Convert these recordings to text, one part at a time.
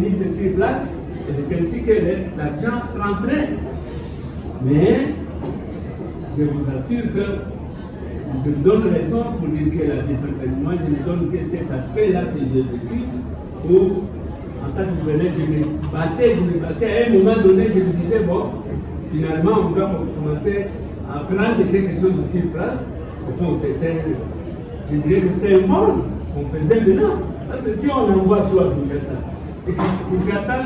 ministre sur place, et c'est ainsi que l'argent rentrait. Mais je vous assure que je vous donne raison pour dire que la décentralisation, je ne donne que cet aspect-là que j'ai vécu, où en tant que gouverneur, je me battais, à un moment donné, je me disais, bon, finalement, on doit commencer à prendre quelque chose sur place. Au fond, c'était, je dirais que c'était un monde qu'on faisait maintenant. Parce que si on envoie tout à Kinshasa, et que Kinshasa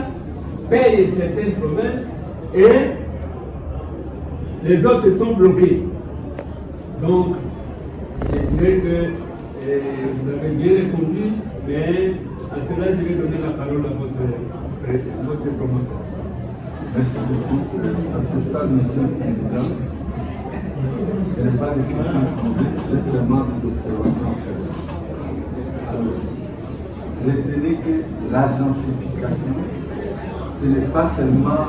paye certaines provinces et les autres sont bloqués. Donc, je dirais que vous avez bien répondu, mais à cela, je vais donner la parole à votre promoteur. Merci beaucoup. À ce stade, Monsieur le Président, je n'ai pas de questions posées, j'ai seulement des observations à faire. Alors, retenez que l'agencification, ce n'est pas seulement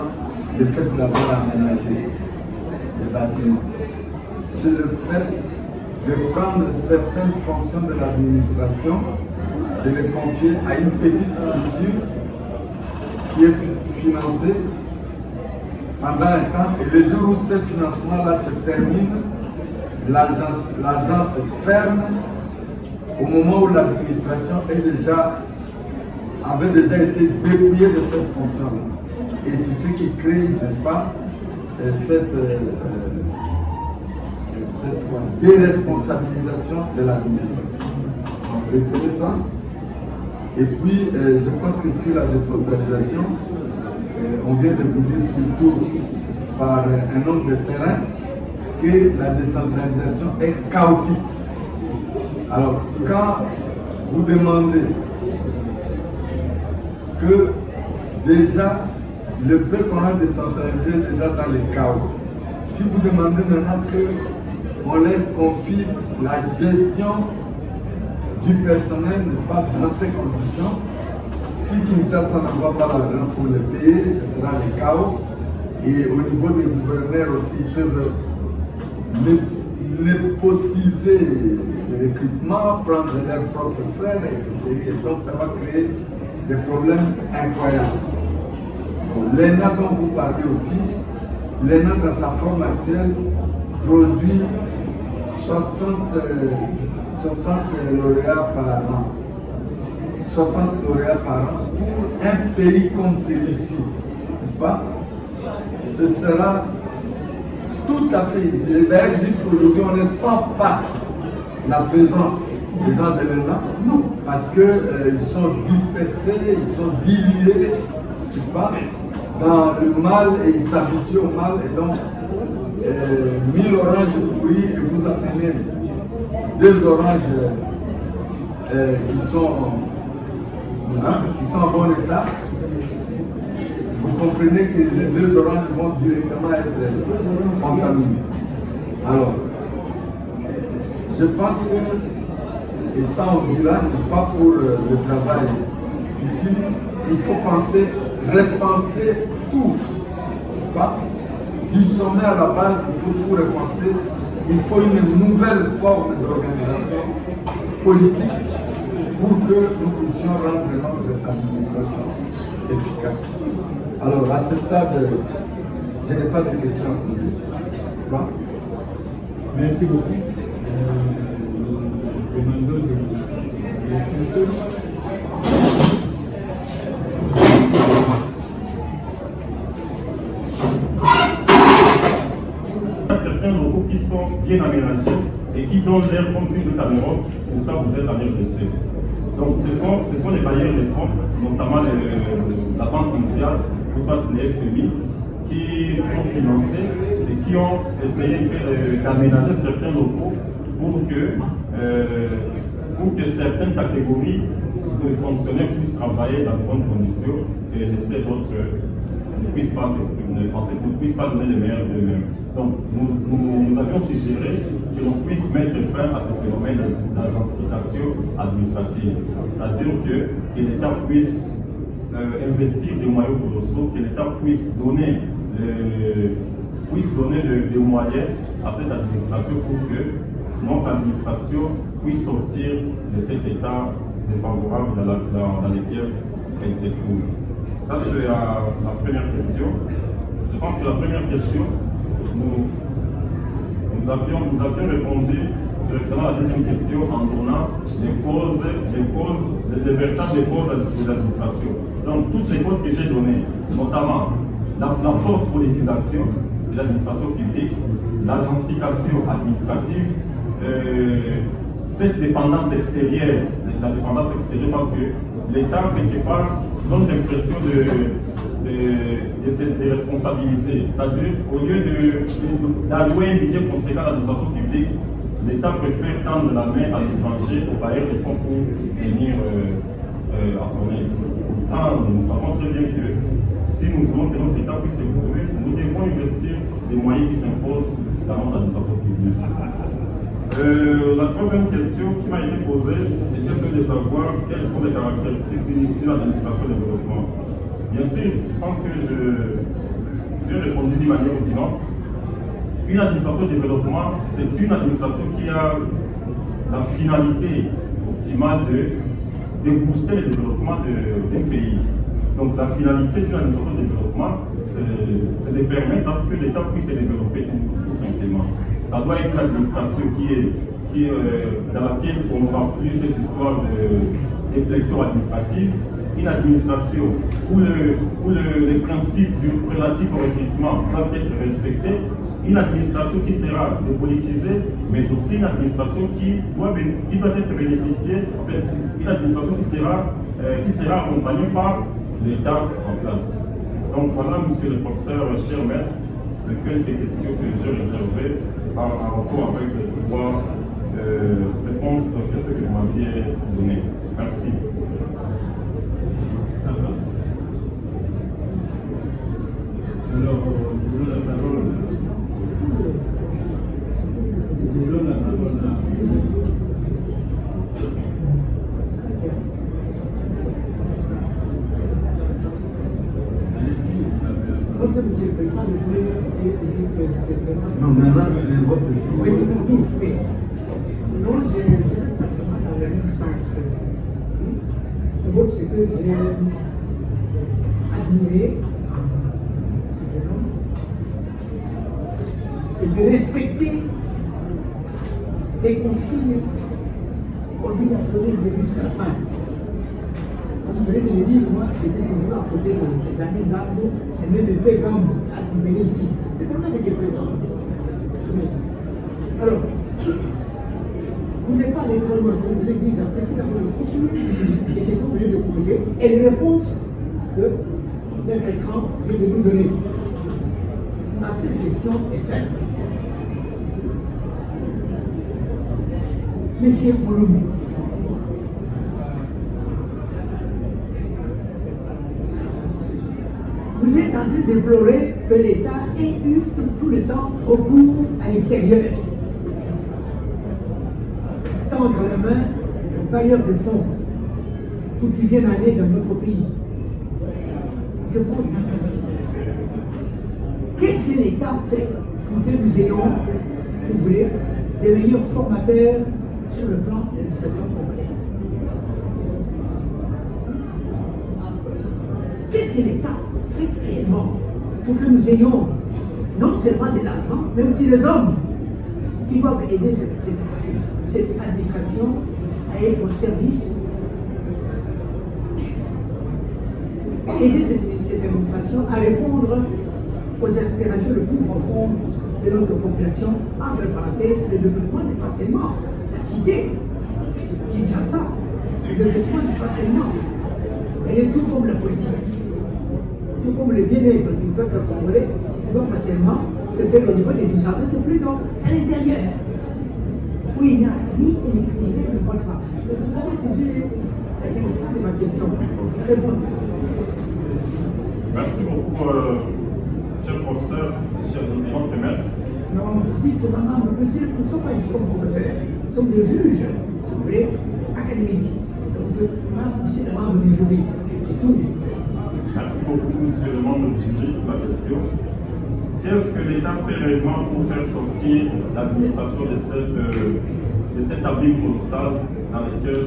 le fait d'avoir aménagé les bâtiments, c'est le fait de prendre certaines fonctions de l'administration, de les confier à une petite structure qui est financée pendant un temps, et le jour où ce financement-là se termine, l'agence ferme au moment où l'administration avait déjà été dépouillée de cette fonction-là. Et c'est ce qui crée, n'est-ce pas, cette déresponsabilisation de l'administration. Donc, retenez ça. Et puis, je pense que sur la décentralisation, on vient de vous dire surtout par un nombre de terrains que la décentralisation est chaotique. Alors, quand vous demandez que déjà le peu qu'on a décentralisé est déjà dans le chaos, si vous demandez maintenant qu'on leur confie la gestion du personnel, n'est-ce pas, dans ces conditions, si Kinshasa n'envoie pas l'argent pour le payer, ce sera le chaos. Et au niveau des gouverneurs aussi, ils peuvent népotiser les recrutements, prendre leurs propres frères, etc. Et donc ça va créer des problèmes incroyables. L'ENA dont vous parlez aussi, l'ENA dans sa forme actuelle produit 60 lauréats par an. 60 lauréats par an pour un pays comme celui-ci, n'est-ce pas? Ce sera tout à fait utile. D'ailleurs, jusqu'aujourd'hui, on ne sent pas la présence des gens de l'ENA, non, parce qu'ils sont dispersés, ils sont dilués, n'est-ce pas, dans le mal, et ils s'habituent au mal, et donc 1000 oranges pourries, et vous amenez 2 oranges qui sont en bon état. Vous comprenez que les 2 oranges vont directement être contaminées. Alors, je pense que, et ça on dit là, n'est-ce pas, pour le travail futur, il faut repenser tout, n'est-ce pas? Du sommet à la base, il faut tout repenser. Il faut une nouvelle forme d'organisation politique pour que nous puissions rendre notre administration efficace. Alors, à ce stade, je n'ai pas de questions à poser. C'est bon? Merci beaucoup. Nous demandons de certains locaux qui sont bien aménagés et qui donnent l'air comme si de Cameroun, pourtant vous êtes à RDC. Donc ce sont les bailleurs de fonds, notamment la Banque mondiale, ou soit les FMI, qui ont financé et qui ont essayé d'aménager certains locaux pour que certaines catégories de fonctionnaires puissent travailler dans de bonnes conditions et laisser d'autres ne puissent pas s'exprimer, ne puissent pas donner les meilleurs d'eux-mêmes. Donc nous avions suggéré que l'on puisse mettre fin à ce phénomène d'agencification administrative, c'est-à-dire que l'État puisse investir des moyens colossaux, que l'État puisse donner des moyens à cette administration pour que notre administration puisse sortir de cet état défavorable dans lequel elle se trouve. Ça, c'est la première question. Je pense que la première question, nous avions répondu directement à la deuxième question en donnant les véritables causes des administrations. Donc, toutes les causes que j'ai données, notamment la forte politisation de l'administration publique, l'agentification administrative, cette dépendance extérieure, la dépendance extérieure, parce que l'État, quelque part, donne l'impression de se déresponsabiliser. C'est-à-dire, au lieu d'allouer un budget conséquent à l'administration publique, l'État préfère tendre la main à l'étranger, aux bailleurs de fonds pour venir à son aide. Nous savons très bien que si nous voulons que notre État puisse évoluer, nous devons investir les moyens qui s'imposent dans l'administration publique. La troisième question qui m'a été posée était celle de savoir quelles sont les caractéristiques d'une administration de développement. Bien sûr, je pense que j'ai répondu d'une manière ou d'une autre. Une administration de développement, c'est une administration qui a la finalité optimale de booster le développement d'un pays. Donc la finalité d'une administration de développement, c'est de permettre à ce que l'État puisse se développer tout simplement. Ça doit être une administration dans laquelle on n'aura plus cette histoire de lecture administrative, une administration où les principes relatifs au recrutement doivent être respectés, une administration qui sera dépolitisée, mais aussi une administration qui doit être bénéficiée, en fait, une administration qui sera accompagnée par l'État en place. Donc voilà, monsieur le professeur, cher maître, quelques questions que j'ai réservées en rapport avec les trois réponses aux questions que vous m'aviez données. Merci. Ça va. Alors, je donne la parole. Je donne la parole à... Non, maintenant, c'est votre tour. Oui, c'est mon tour. Oui. Non, je ne vais pas dans le même sens que vous. D'abord, c'est que j'ai admiré, c'est de respecter les consignes qu'on lui a données du début jusqu'à la fin. Comme je venez de le dire, moi, j'étais toujours à côté des amis d'Ardo et même de Pégam à venir ici. C'est pour ça que j'ai pris dans. Alors, vous n'êtes pas les trois mots, je vous ai dit, j'apprécie d'abord le contenu des questions que j'ai de poser et les réponses de notre écran que je vais vous donner. Ma seule question est simple. Monsieur Pouloum, vous êtes en train de déplorer que l'État ait eu tout le temps recours à l'extérieur. Tendre la main aux bailleurs de fonds pour qu'ils viennent aller dans notre pays. Je pose la question. Qu'est-ce que l'État fait pour que nous ayons, si vous voulez, des meilleurs formateurs sur le plan de l'administration complète? Qu'est-ce que l'État fait réellement pour que nous ayons non seulement de l'argent, mais aussi des hommes qui doivent aider cette administration à être au service, aider cette administration à répondre aux aspirations les plus profondes de notre population, entre parenthèses, le développement n'est pas seulement la cité, Kinshasa, le développement n'est pas seulement, et tout comme la politique, tout comme le bien-être du peuple congolais, ne doit pas seulement se faire au niveau des administrations, c'est plutôt à l'intérieur, où il n'y a ni électricité, ni contrat. Vous avez saisi la question de ma question. Répondez. Merci beaucoup, cher professeur, cher maître. Non, dites maman, me peut dire que nous ne sommes pas ici comme professeurs, nous sommes des juges, si vous voulez, académiques. Donc, monsieur le membre du jury, c'est tout. Merci beaucoup, monsieur le membre du jury, pour la question. Qu'est-ce que l'État fait réellement pour faire sortir l'administration de cet abîme colossal dans lequel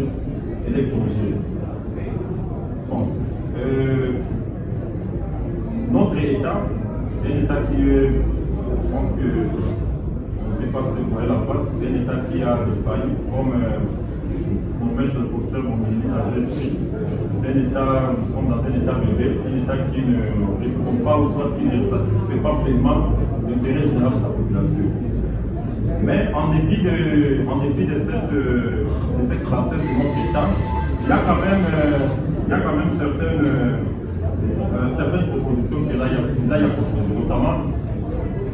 elle est plongée? Bon. État, c'est un État qui, je pense que on ne peut pas se voiler la face, c'est un État qui a des failles, comme mon maître le professeur Montmini avait dit. C'est un État, nous sommes dans un État bébé, un État qui ne répond pas ou soit qui ne satisfait pas pleinement l'intérêt général de sa population. Mais en dépit de cette bassesse de notre État, il y a quand même certaines propositions qu'il a proposées, notamment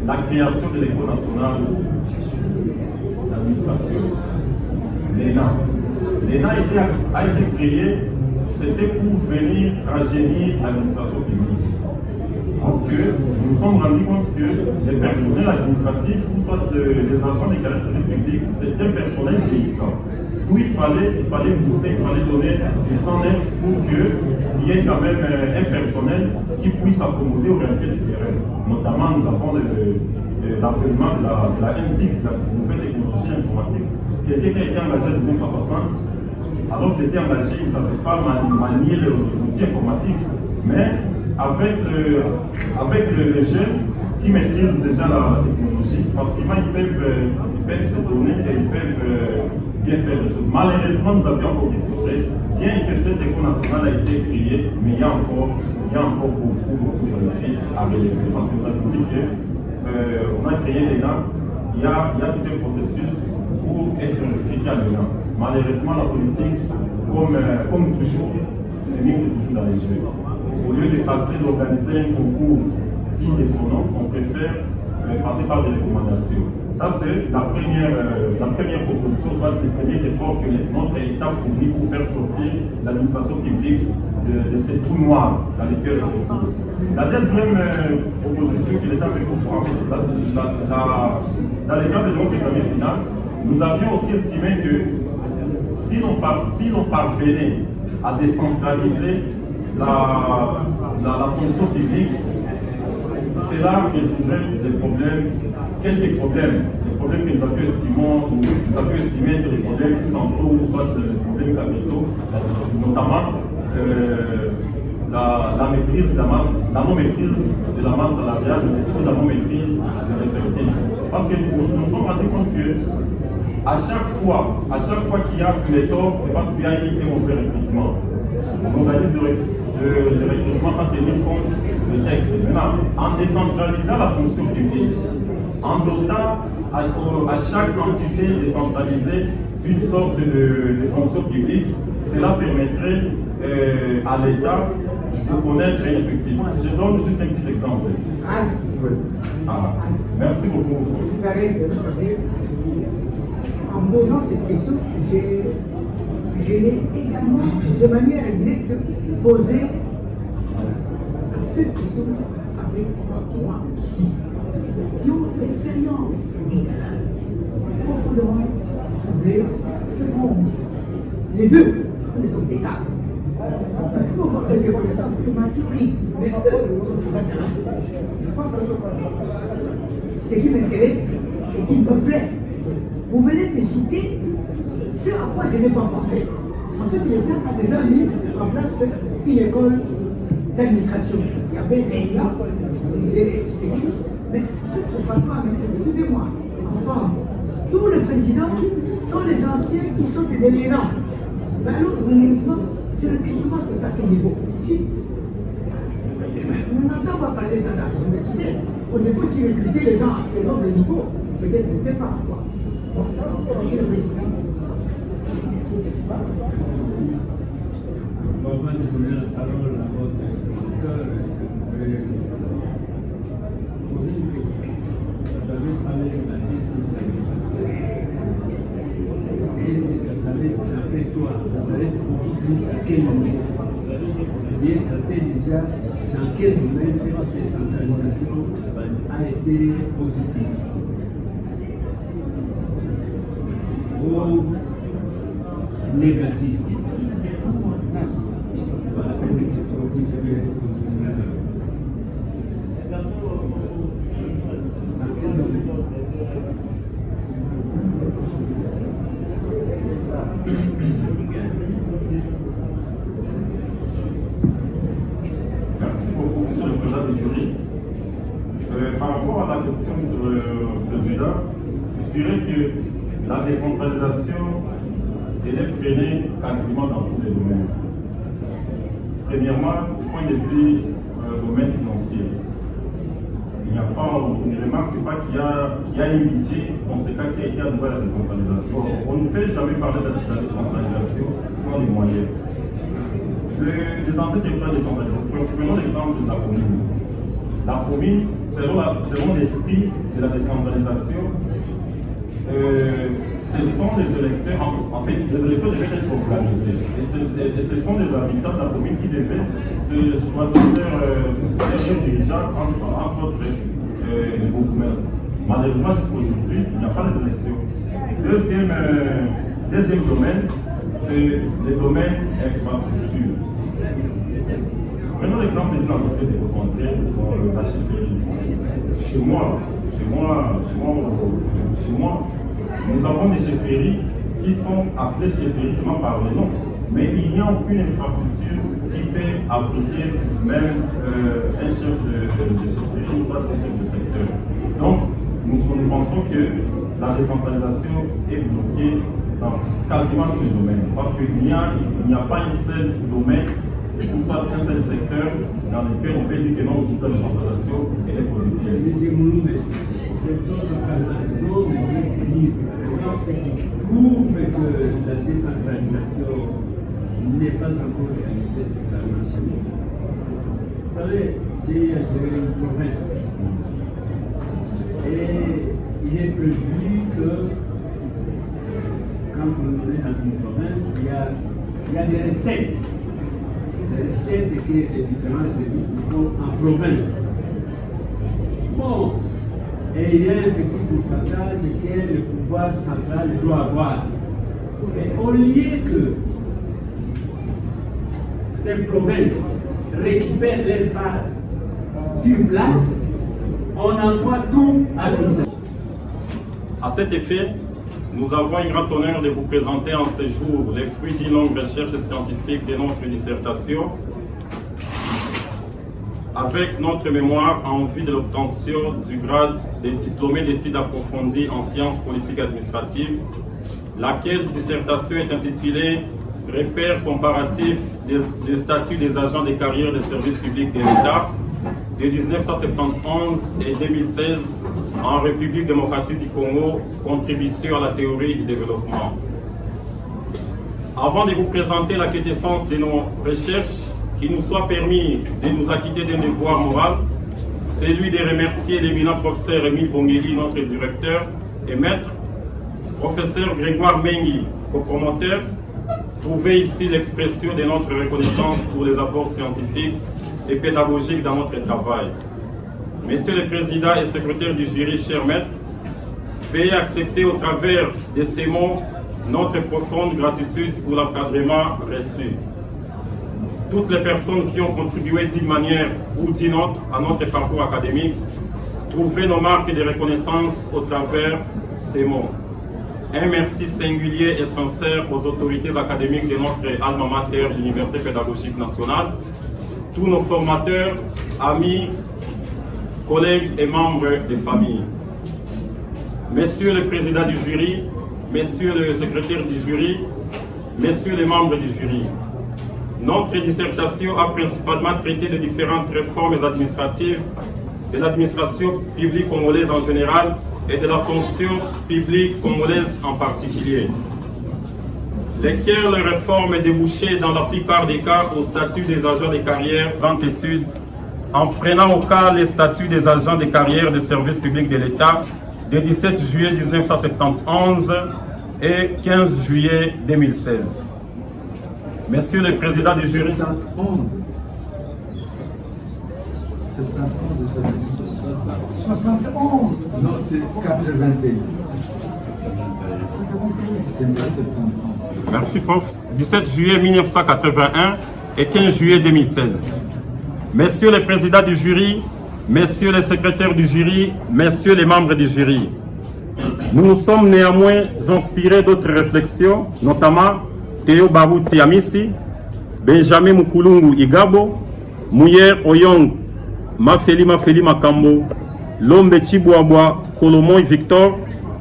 la création de l'École nationale d'administration, l'ENA. L'ENA a été créée, c'était pour venir rajeunir l'administration publique. Parce que nous nous sommes rendus compte que les personnels administratifs, ou soit les agents des caractéristiques publiques, c'était un personnel vieillissant. Où il fallait booster, il fallait donner du sang neuf pour qu'il y ait quand même un personnel qui puisse accommoder aux réalités du terrain. Notamment, nous avons l'avènement de la NTIC, la nouvelle technologie informatique. Quelqu'un qui a été engagé en 1960, alors qu'il était engagé, il ne savait pas manier l'outil informatique. Mais avec les jeunes qui maîtrisent déjà la technologie, facilement ils peuvent se donner et ils peuvent bien faire des choses. Malheureusement, nous avions encore des projets, bien que cette école nationale a été créée, mais il y a encore beaucoup de défis à relever. Parce que nous avons dit qu'on a créé l'ENA, il y a tout un processus pour être recruté à l'ENA. Malheureusement, la politique, comme toujours, c'est toujours dans les jeux. Au lieu de passer d'organiser un concours digne de son nom, on préfère passer par des recommandations. Ça, c'est la première proposition, soit le premier effort que notre État fournit pour faire sortir l'administration publique de ces trous noirs dans lesquels elle se trouve. La deuxième proposition que l'État fait pour en fait, dans le cadre de notre examen final, nous avions aussi estimé que si l'on parvenait à décentraliser la fonction publique, cela résoudrait quelques problèmes que nous avions estimé être des problèmes centraux ou soit des problèmes capitaux, notamment la non-maîtrise de la masse salariale, mais aussi la non-maîtrise des effectifs. Parce que nous nous sommes rendus compte que à chaque fois qu'il y a pléthore, c'est parce qu'il y a un mauvais recrutement. On organise le recrutement sans tenir compte du texte. Maintenant, en décentralisant la fonction publique, en dotant à chaque entité décentralisée d'une sorte de fonction publique, cela permettrait à l'État de connaître un effectif. Je donne juste un petit exemple. Merci beaucoup. En posant cette question, je l'ai également de manière indirecte posée à ceux qui sont avec moi ici, qui ont l'expérience profondément trouvé ce monde. Les deux, les hommes d'État. Il faut avoir des connaissances climatiques, oui, mais je crois que ce qui m'intéresse et qui me plaît, vous venez de citer ce à quoi je n'ai pas pensé. En fait, l'État a déjà mis en place une école d'administration. Il y avait des gars, mais excusez-moi, en France, tous les présidents sont les anciens qui sont des déléguants. Mais alors, malheureusement, c'est le recrutement, c'est ça quel niveau. On n'entend pas parler de ça dans l'université. Au niveau, si recruter les gens selon le niveau, peut-être c'était pas quoi. Monsieur le Président. Avant de donner la parole à votre docteur, je voudrais poser une question. Vous avez parlé de la décentralisation. Est-ce que ça s'arrête après toi? Ça s'arrête beaucoup plus à quel niveau? Eh bien, ça c'est déjà dans quel domaine cette décentralisation a été positive. Ou négatif. Voilà une question que je vais continuer. Dans quel domaine? Merci beaucoup, monsieur le président du jury. Par rapport à la question sur le président, je dirais que la décentralisation, elle est freinée quasiment dans tous les domaines. Premièrement, du point de vue domaine financier, il n'y a pas, on ne remarque pas qu'il y a un budget conséquent qui a été alloué à la décentralisation. On ne peut jamais parler de la décentralisation sans les moyens. Les entités de la décentralisation, prenons l'exemple de la commune. La commune, selon l'esprit de la décentralisation, ce sont les électeurs, en fait, les électeurs devaient être organisés. Et ce sont les habitants de la commune qui devaient se choisir leur dirigeant, entre autres les bourgmestres. Malheureusement, jusqu'aujourd'hui, il n'y a pas les élections. Deuxième domaine, c'est le domaine infrastructure. Prenons l'exemple d'une entité déconcentrée, la chefferie. Chez moi, nous avons des chefferies qui sont appelées chefferies seulement par le nom, mais il n'y a aucune infrastructure qui peut abriter même un chef de chefferie ou soit un chef de secteur. Donc, nous pensons que la décentralisation est bloquée dans quasiment tous les domaines, parce qu'il n'y a pas un seul domaine, ou soit un seul secteur dans lequel on peut dire que non, aujourd'hui la décentralisation est positive. Monsieur Mouloumé, prouve que la décentralisation n'est pas encore réalisée totalement chez nous. Vous savez, j'ai géré une province et il est prévu que quand on est dans une province, il y a des recettes. Les recettes que les différents services font en province. Bon, et il y a un petit pourcentage que le pouvoir central doit avoir. Et au lieu que ces provinces récupèrent leur part sur place, on envoie tout à Kinshasa. À cet effet, nous avons un grand honneur de vous présenter en ce jour les fruits d'une longue recherche scientifique de notre dissertation, avec notre mémoire en vue de l'obtention du grade de diplômé d'études approfondies en sciences politiques administratives, laquelle dissertation est intitulée « Repères comparatifs des statuts des agents des carrières de services publics de l'État de 1971 et 2016 en République démocratique du Congo, contribution à la théorie du développement ». Avant de vous présenter la quintessence de nos recherches, qu'il nous soit permis de nous acquitter d'un devoir moral, celui de remercier l'éminent professeur Émile Bongeli, notre directeur et maître, professeur Grégoire Mengi, copromoteur, trouver ici l'expression de notre reconnaissance pour les apports scientifiques et pédagogiques dans notre travail. Messieurs le Président et secrétaire du jury, chers maîtres, veuillez accepter au travers de ces mots notre profonde gratitude pour l'encadrement reçu. Toutes les personnes qui ont contribué d'une manière ou d'une autre à notre parcours académique, trouvez nos marques de reconnaissance au travers ces mots. Un merci singulier et sincère aux autorités académiques de notre alma mater, l'Université pédagogique nationale, tous nos formateurs, amis, collègues et membres des familles. Messieurs le président du jury, messieurs le secrétaire du jury, messieurs les membres du jury, notre dissertation a principalement traité de différentes réformes administratives de l'administration publique congolaise en général et de la fonction publique congolaise en particulier. Lesquelles réformes débouchaient dans la plupart des cas au statut des agents de carrière en études, en prenant au cas les statuts des agents de carrière des services publics de l'État de 17 juillet 1971 et 15 juillet 2016. Monsieur le Président du jury. 71 et 71. Non, c'est 81. C'est pas 71. Merci, prof. 17 juillet 1981 et 15 juillet 2016. Messieurs les présidents du jury, messieurs les secrétaires du jury, messieurs les membres du jury, nous nous sommes néanmoins inspirés d'autres réflexions, notamment Théo Barouti Amisi, Benjamin Mukulungu Igabo, Mouyer Oyong Mafeli Makambo, Lombe Chibouabwa, Kolomoy Victor,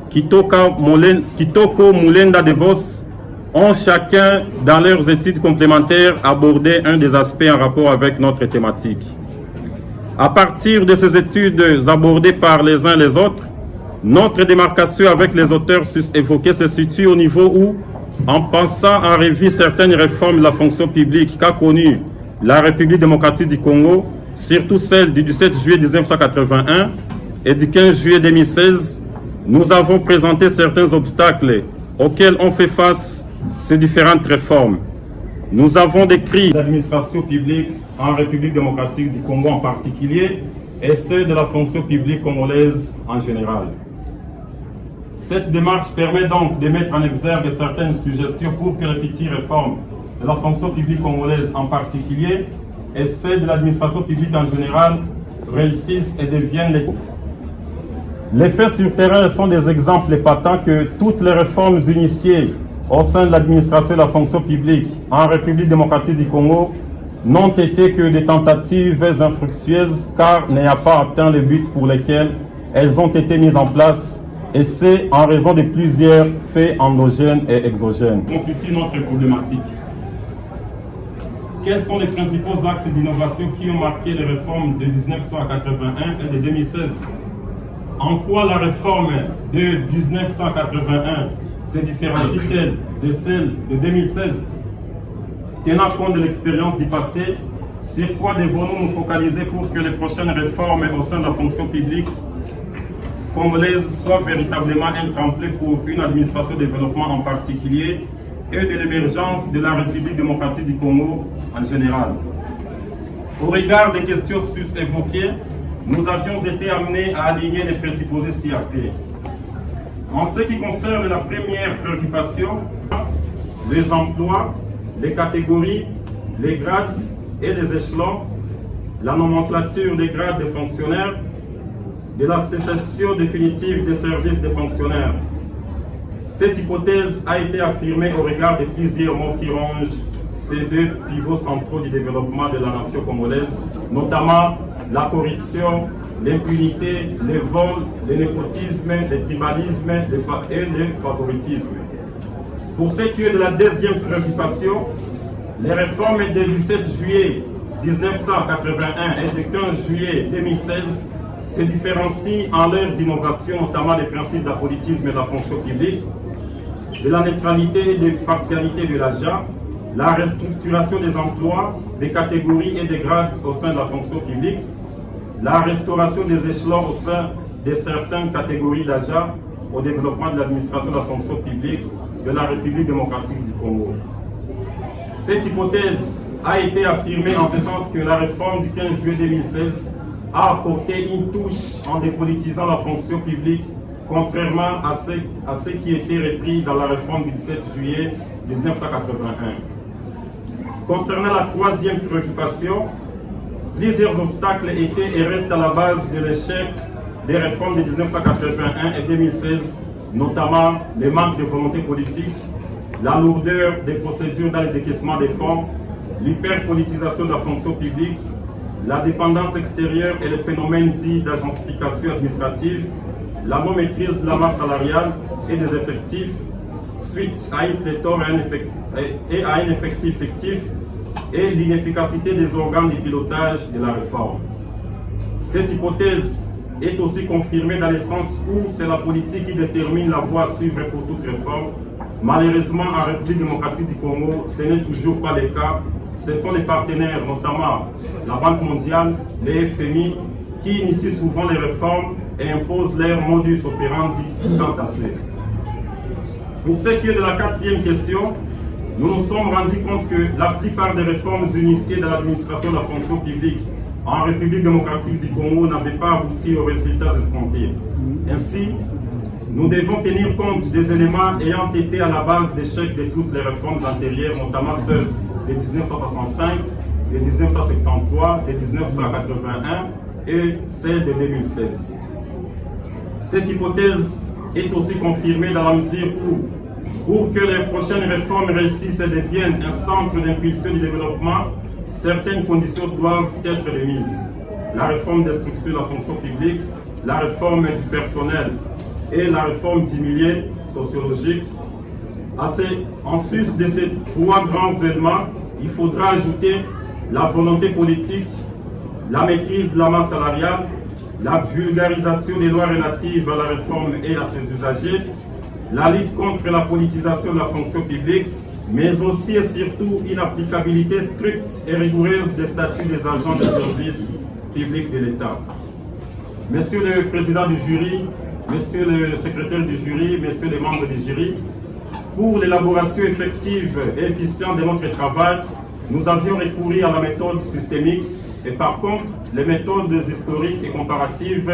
Kitoko Moulenda Devos ont chacun, dans leurs études complémentaires, abordé un des aspects en rapport avec notre thématique. À partir de ces études abordées par les uns les autres, notre démarcation avec les auteurs évoqués se situe au niveau où, en pensant en revue certaines réformes de la fonction publique qu'a connues la République démocratique du Congo, surtout celle du 17 juillet 1981 et du 15 juillet 2016, nous avons présenté certains obstacles auxquels ont fait face ces différentes réformes. Nous avons décrit l'administration publique en République démocratique du Congo en particulier et celle de la fonction publique congolaise en général. Cette démarche permet donc de mettre en exergue certaines suggestions pour que les futures réformes de la fonction publique congolaise en particulier et celle de l'administration publique en général réussissent et deviennent les... Les faits sur terrain sont des exemples épatants que toutes les réformes initiées au sein de l'administration de la fonction publique en République démocratique du Congo n'ont été que des tentatives infructueuses car n'ayant pas atteint les buts pour lesquels elles ont été mises en place, et c'est en raison de plusieurs faits endogènes et exogènes. Constitue notre problématique. Quels sont les principaux axes d'innovation qui ont marqué les réformes de 1981 et de 2016? En quoi la réforme de 1981 se différencie-t-elle de celle de 2016? Tenant compte de l'expérience du passé, sur quoi devons-nous nous focaliser pour que les prochaines réformes au sein de la fonction publique congolaise soient véritablement un tremplin pour une administration de développement en particulier et de l'émergence de la République démocratique du Congo en général? Au regard des questions sus-évoquées, nous avions été amenés à aligner les présupposés ci-après. En ce qui concerne la première préoccupation, les emplois, les catégories, les grades et les échelons, la nomenclature des grades des fonctionnaires, de la cessation définitive des services des fonctionnaires. Cette hypothèse a été affirmée au regard de plusieurs mots qui rongent ces deux pivots centraux du développement de la nation congolaise, notamment la corruption, l'impunité, les vols, le népotisme, le tribalisme et le favoritisme. Pour ce qui est de la deuxième préoccupation, les réformes du 17 juillet 1981 et du 15 juillet 2016 se différencient en leurs innovations, notamment les principes de l'apolitisme et de la fonction publique, de la neutralité et de partialité de l'agent, la restructuration des emplois, des catégories et des grades au sein de la fonction publique, la restauration des échelons au sein de certaines catégories d'agents au développement de l'administration de la fonction publique de la République démocratique du Congo. Cette hypothèse a été affirmée en ce sens que la réforme du 15 juillet 2016 a apporté une touche en dépolitisant la fonction publique, contrairement à ce qui était repris dans la réforme du 17 juillet 1981. Concernant la troisième préoccupation, plusieurs obstacles étaient et restent à la base de l'échec des réformes de 1981 et 2016, notamment le manque de volonté politique, la lourdeur des procédures dans le décaissement des fonds, l'hyperpolitisation de la fonction publique, la dépendance extérieure et le phénomène dit d'agencification administrative, la non-maîtrise de la masse salariale et des effectifs, suite à une pléthore et à un effectif fictif, et l'inefficacité des organes de pilotage de la réforme. Cette hypothèse est aussi confirmée dans le sens où c'est la politique qui détermine la voie à suivre pour toute réforme. Malheureusement, en République démocratique du Congo, ce n'est toujours pas le cas. Ce sont les partenaires, notamment la Banque mondiale, les FMI, qui initient souvent les réformes et imposent leur modus operandi quant à cela. Pour ce qui est de la quatrième question, nous nous sommes rendus compte que la plupart des réformes initiées dans l'administration de la fonction publique en République démocratique du Congo n'avaient pas abouti aux résultats escomptés. Ainsi, nous devons tenir compte des éléments ayant été à la base d'échecs de toutes les réformes antérieures, notamment celles de 1965, de 1973, de 1981 et celle de 2016. Cette hypothèse est aussi confirmée dans la mesure où, pour que les prochaines réformes réussissent et deviennent un centre d'impulsion du développement, certaines conditions doivent être remises. La réforme des structures de la fonction publique, la réforme du personnel et la réforme du milieu sociologique. En sus de ces trois grands éléments, il faudra ajouter la volonté politique, la maîtrise de la masse salariale, la vulgarisation des lois relatives à la réforme et à ses usagers, la lutte contre la politisation de la fonction publique, mais aussi et surtout une applicabilité stricte et rigoureuse des statuts des agents de service public de l'État. Monsieur le président du jury, monsieur le secrétaire du jury, messieurs les membres du jury, pour l'élaboration effective et efficiente de notre travail, nous avions recouru à la méthode systémique et par contre, les méthodes historiques et comparatives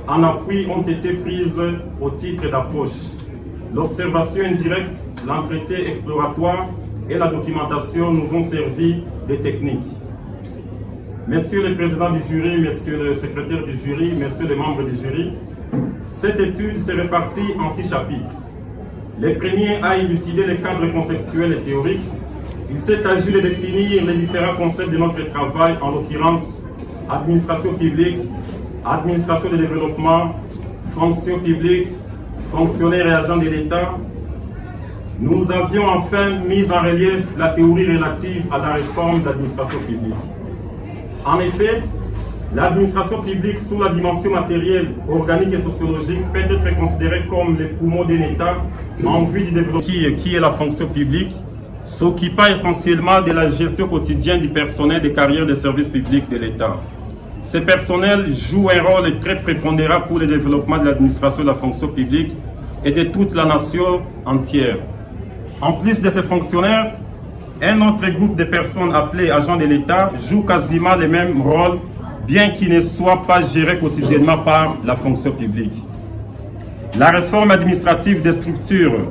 en appui ont été prises au titre d'approche. L'observation indirecte, l'entretien exploratoire et la documentation nous ont servi de techniques. Messieurs le président du jury, messieurs le secrétaire du jury, messieurs les membres du jury, cette étude s'est répartie en 6 chapitres. Le premier a élucidé les cadres conceptuels et théoriques. Il s'est agi de définir les différents concepts de notre travail, en l'occurrence administration publique, administration de développement, fonction publique, fonctionnaires et agents de l'État. Nous avions enfin mis en relief la théorie relative à la réforme de l'administration publique. En effet, l'administration publique sous la dimension matérielle, organique et sociologique peut être considérée comme le poumon d'un État en vue du développement qui est la fonction publique, s'occupant essentiellement de la gestion quotidienne du personnel des carrières de services publics de l'État. Ces personnels jouent un rôle très prépondérant pour le développement de l'administration de la fonction publique et de toute la nation entière. En plus de ces fonctionnaires, un autre groupe de personnes appelées agents de l'État joue quasiment le même rôle, bien qu'il ne soit pas géré quotidiennement par la fonction publique. La réforme administrative des structures,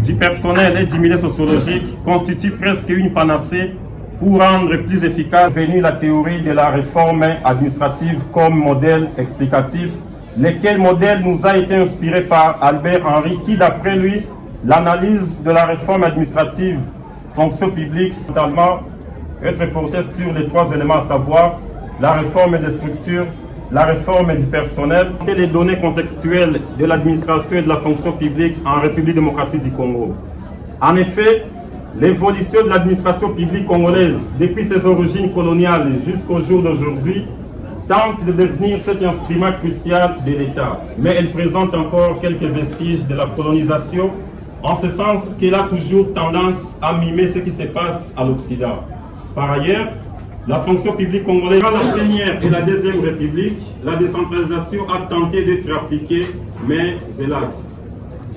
du personnel et du milieu sociologique constitue presque une panacée pour rendre plus efficace la théorie de la réforme administrative comme modèle explicatif, lequel modèle nous a été inspiré par Albert Henry, qui d'après lui, l'analyse de la réforme administrative fonction publique totalement être portée sur les 3 éléments, à savoir la réforme des structures, la réforme du personnel et les données contextuelles de l'administration et de la fonction publique en République démocratique du Congo. En effet, l'évolution de l'administration publique congolaise depuis ses origines coloniales jusqu'au jour d'aujourd'hui tente de devenir cet instrument crucial de l'État, mais elle présente encore quelques vestiges de la colonisation, en ce sens qu'elle a toujours tendance à mimer ce qui se passe à l'Occident. Par ailleurs, la fonction publique congolaise, dans la première et la deuxième république, la décentralisation a tenté d'être appliquée, mais hélas.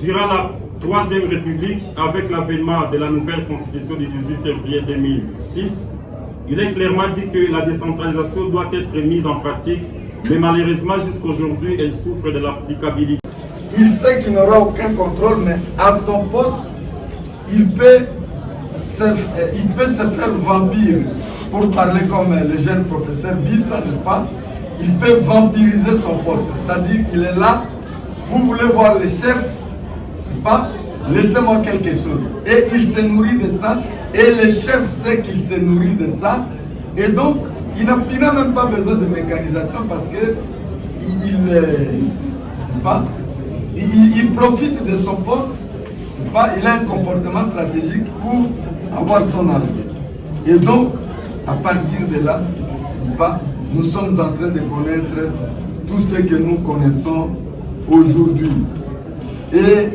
Durant la troisième république, avec l'avènement de la nouvelle constitution du 18 février 2006, il est clairement dit que la décentralisation doit être mise en pratique, mais malheureusement jusqu'aujourd'hui, elle souffre de l'applicabilité. Il sait qu'il n'aura aucun contrôle, mais à son poste, il peut se faire vampire. Pour parler comme le jeune professeur Bissa, n'est-ce pas? Il peut vampiriser son poste. C'est-à-dire qu'il est là, vous voulez voir le chef, n'est-ce pas? Laissez-moi quelque chose. Et il se nourrit de ça, et le chef sait qu'il se nourrit de ça. Et donc, il n'a même pas besoin de mécanisation parce que n'est-ce pas? Il profite de son poste, n'est-ce pas? Il a un comportement stratégique pour avoir son argent. Et donc, à partir de là, n'est-ce pas, nous sommes en train de connaître tout ce que nous connaissons aujourd'hui. Et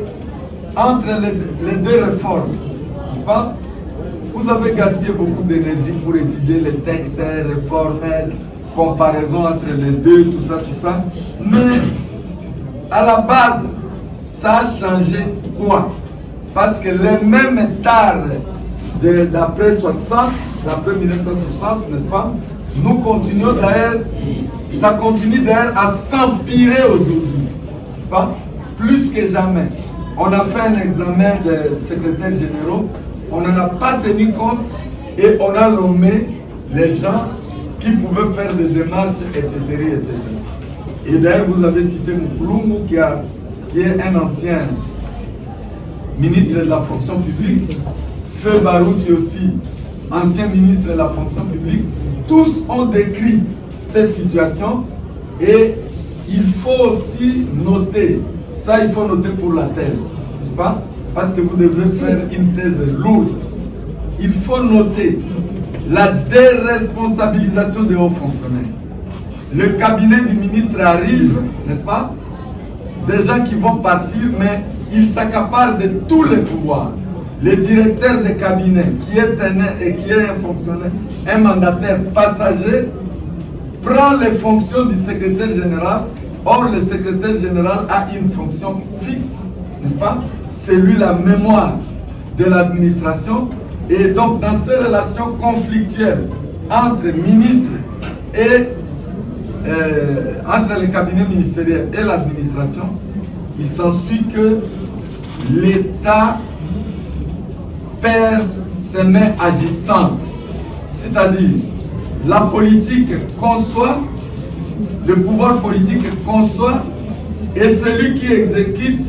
entre les 2 réformes, n'est-ce pas, vous avez gaspillé beaucoup d'énergie pour étudier les textes, réformes, comparaison entre les 2, tout ça. Mais à la base, ça a changé quoi? Parce que les mêmes tares d'après 60, d'après 1960, n'est-ce pas? Nous continuons d'ailleurs, ça continue d'ailleurs à s'empirer aujourd'hui, n'est-ce pas? Plus que jamais. On a fait un examen de secrétaires généraux, on n'en a pas tenu compte et on a nommé les gens qui pouvaient faire des démarches, etc. etc. Et d'ailleurs, vous avez cité Moukoulou, qui est un ancien ministre de la fonction publique, Feu Barou, qui est aussi ancien ministre de la fonction publique. Tous ont décrit cette situation et il faut aussi noter, ça il faut noter pour la thèse, n'est-ce pas? Parce que vous devez faire une thèse lourde. Il faut noter la déresponsabilisation des hauts fonctionnaires. Le cabinet du ministre arrive, n'est-ce pas? Des gens qui vont partir, mais ils s'accaparent de tous les pouvoirs. Le directeur de cabinet, qui est un fonctionnaire, un mandataire passager, prend les fonctions du secrétaire général. Or, le secrétaire général a une fonction fixe, n'est-ce pas? C'est lui la mémoire de l'administration. Et donc, dans ces relations conflictuelles entre ministres et entre le cabinet ministériel et l'administration, il s'ensuit que l'État perd ses mains agissantes. C'est-à-dire, la politique conçoit, le pouvoir politique conçoit, et celui qui exécute,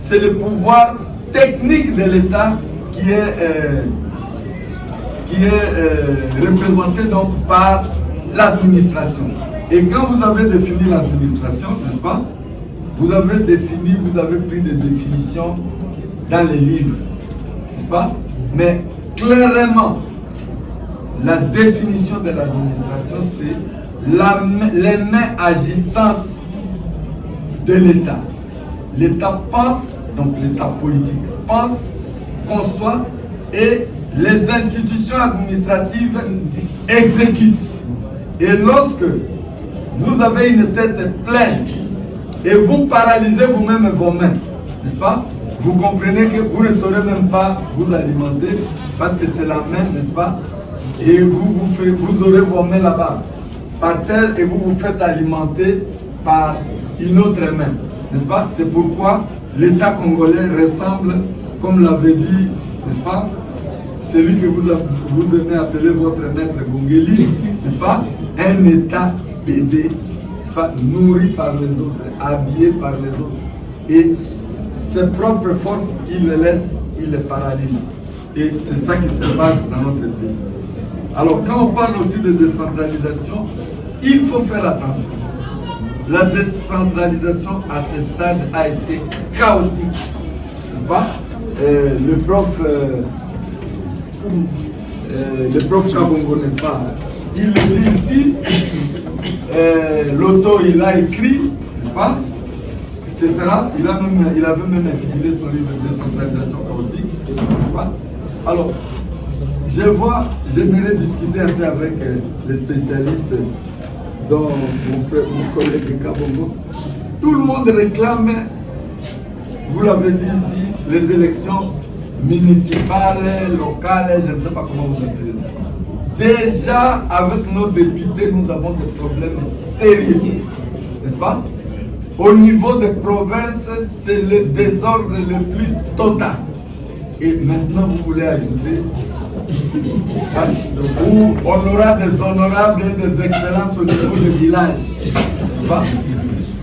c'est le pouvoir technique de l'État qui est représenté donc par l'administration. Et quand vous avez défini l'administration, n'est-ce pas, vous avez pris des définitions dans les livres, n'est-ce pas? Mais clairement, la définition de l'administration, c'est les mains agissantes de l'État. L'État pense, donc l'État politique pense, conçoit, et les institutions administratives exécutent. Et lorsque vous avez une tête pleine et vous paralysez vous-même vos mains, n'est-ce pas? Vous comprenez que vous ne saurez même pas vous alimenter parce que c'est la main, n'est-ce pas? Et vous aurez vos mains là-bas, par terre, et vous vous faites alimenter par une autre main, n'est-ce pas? C'est pourquoi l'État congolais ressemble, comme l'avait dit, n'est-ce pas, celui que vous aimez appeler votre maître Bongeli, n'est-ce pas? Un État bébé, n'est-ce pas? Nourri par les autres, habillé par les autres. Et ses propres forces, il les laisse, il les paralyse. Et c'est ça qui se passe dans notre pays. Alors, quand on parle aussi de décentralisation, il faut faire attention. La décentralisation à ce stade a été chaotique, n'est-ce pas? Le prof Kabongo, n'est-ce pas? Il le dit ici, l'auteur il a écrit, n'est-ce pas? Etc. Il avait même intitulé son livre de décentralisation chaotique, n'est-ce pas? Alors, j'aimerais discuter un peu avec les spécialistes, dont mon collègue Kabongo. Tout le monde réclame, vous l'avez dit ici, les élections municipales, locales, je ne sais pas comment vous appelez ça. Déjà, avec nos députés, nous avons des problèmes sérieux, n'est-ce pas? Au niveau des provinces, c'est le désordre le plus total. Et maintenant, vous voulez ajouter où on aura des honorables et des excellences au niveau du village. N'est-ce pas?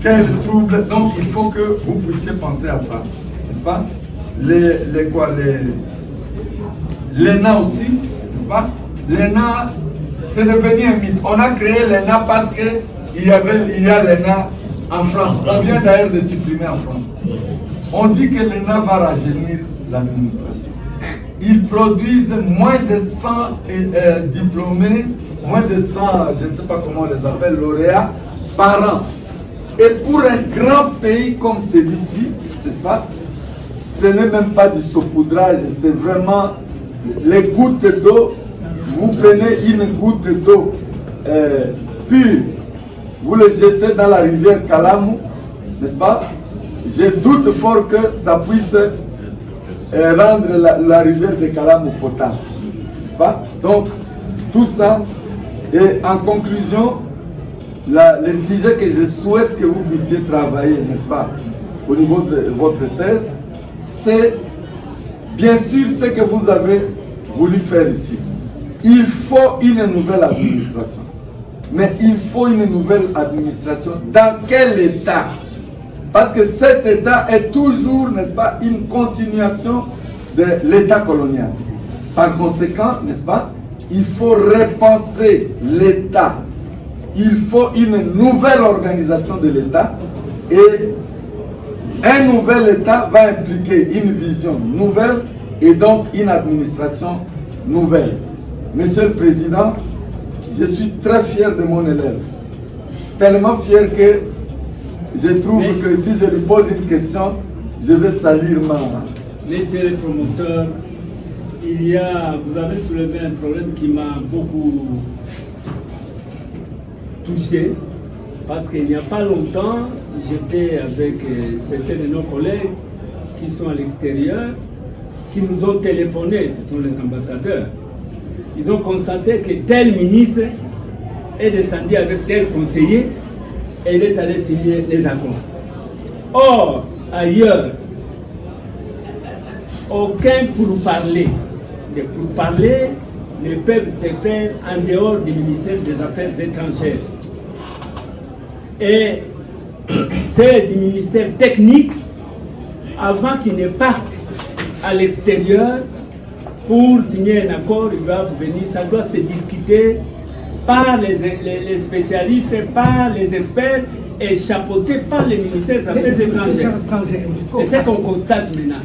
Quel trouble. Donc, il faut que vous puissiez penser à ça. N'est-ce pas? L'ENA aussi, n'est-ce pas? L'ENA, c'est devenu un mythe. On a créé l'ENA parce qu'il y a l'ENA en France. On vient d'ailleurs de supprimer en France. On dit que l'ENA va rajeunir l'administration. Ils produisent moins de 100 diplômés, moins de 100, je ne sais pas comment on les appelle, lauréats par an. Et pour un grand pays comme celui-ci, n'est-ce pas, ce n'est même pas du saupoudrage, c'est vraiment les gouttes d'eau. Vous prenez une goutte d'eau pure, vous le jetez dans la rivière Kalamu, n'est-ce pas? Je doute fort que ça puisse rendre la rivière de Kalamu potable, n'est-ce pas? Donc, tout ça, et en conclusion, le sujet que je souhaite que vous puissiez travailler, n'est-ce pas, au niveau de votre thèse, c'est bien sûr ce que vous avez voulu faire ici. Il faut une nouvelle administration. Mais il faut une nouvelle administration. Dans quel état? Parce que cet état est toujours, n'est-ce pas, une continuation de l'état colonial. Par conséquent, n'est-ce pas, il faut repenser l'état il faut une nouvelle organisation de l'État et un nouvel État va impliquer une vision nouvelle et donc une administration nouvelle. Monsieur le Président, je suis très fier de mon élève. Tellement fier que je trouve que si je lui pose une question, je vais salir ma... Messieurs les promoteurs, vous avez soulevé un problème qui m'a beaucoup touché, parce qu'il n'y a pas longtemps, j'étais avec certains de nos collègues qui sont à l'extérieur, qui nous ont téléphoné, ce sont les ambassadeurs. Ils ont constaté que tel ministre est descendu avec tel conseiller et il est allé signer les accords. Or, ailleurs, aucun pourparler ne peuvent se faire en dehors du ministère des Affaires étrangères. Et c'est du ministère technique, avant qu'ils ne partent à l'extérieur pour signer un accord, ils doivent venir, ça doit se discuter par les spécialistes, par les experts et chapeauté par les ministères des Affaires étrangères. Et c'est qu'on constate maintenant.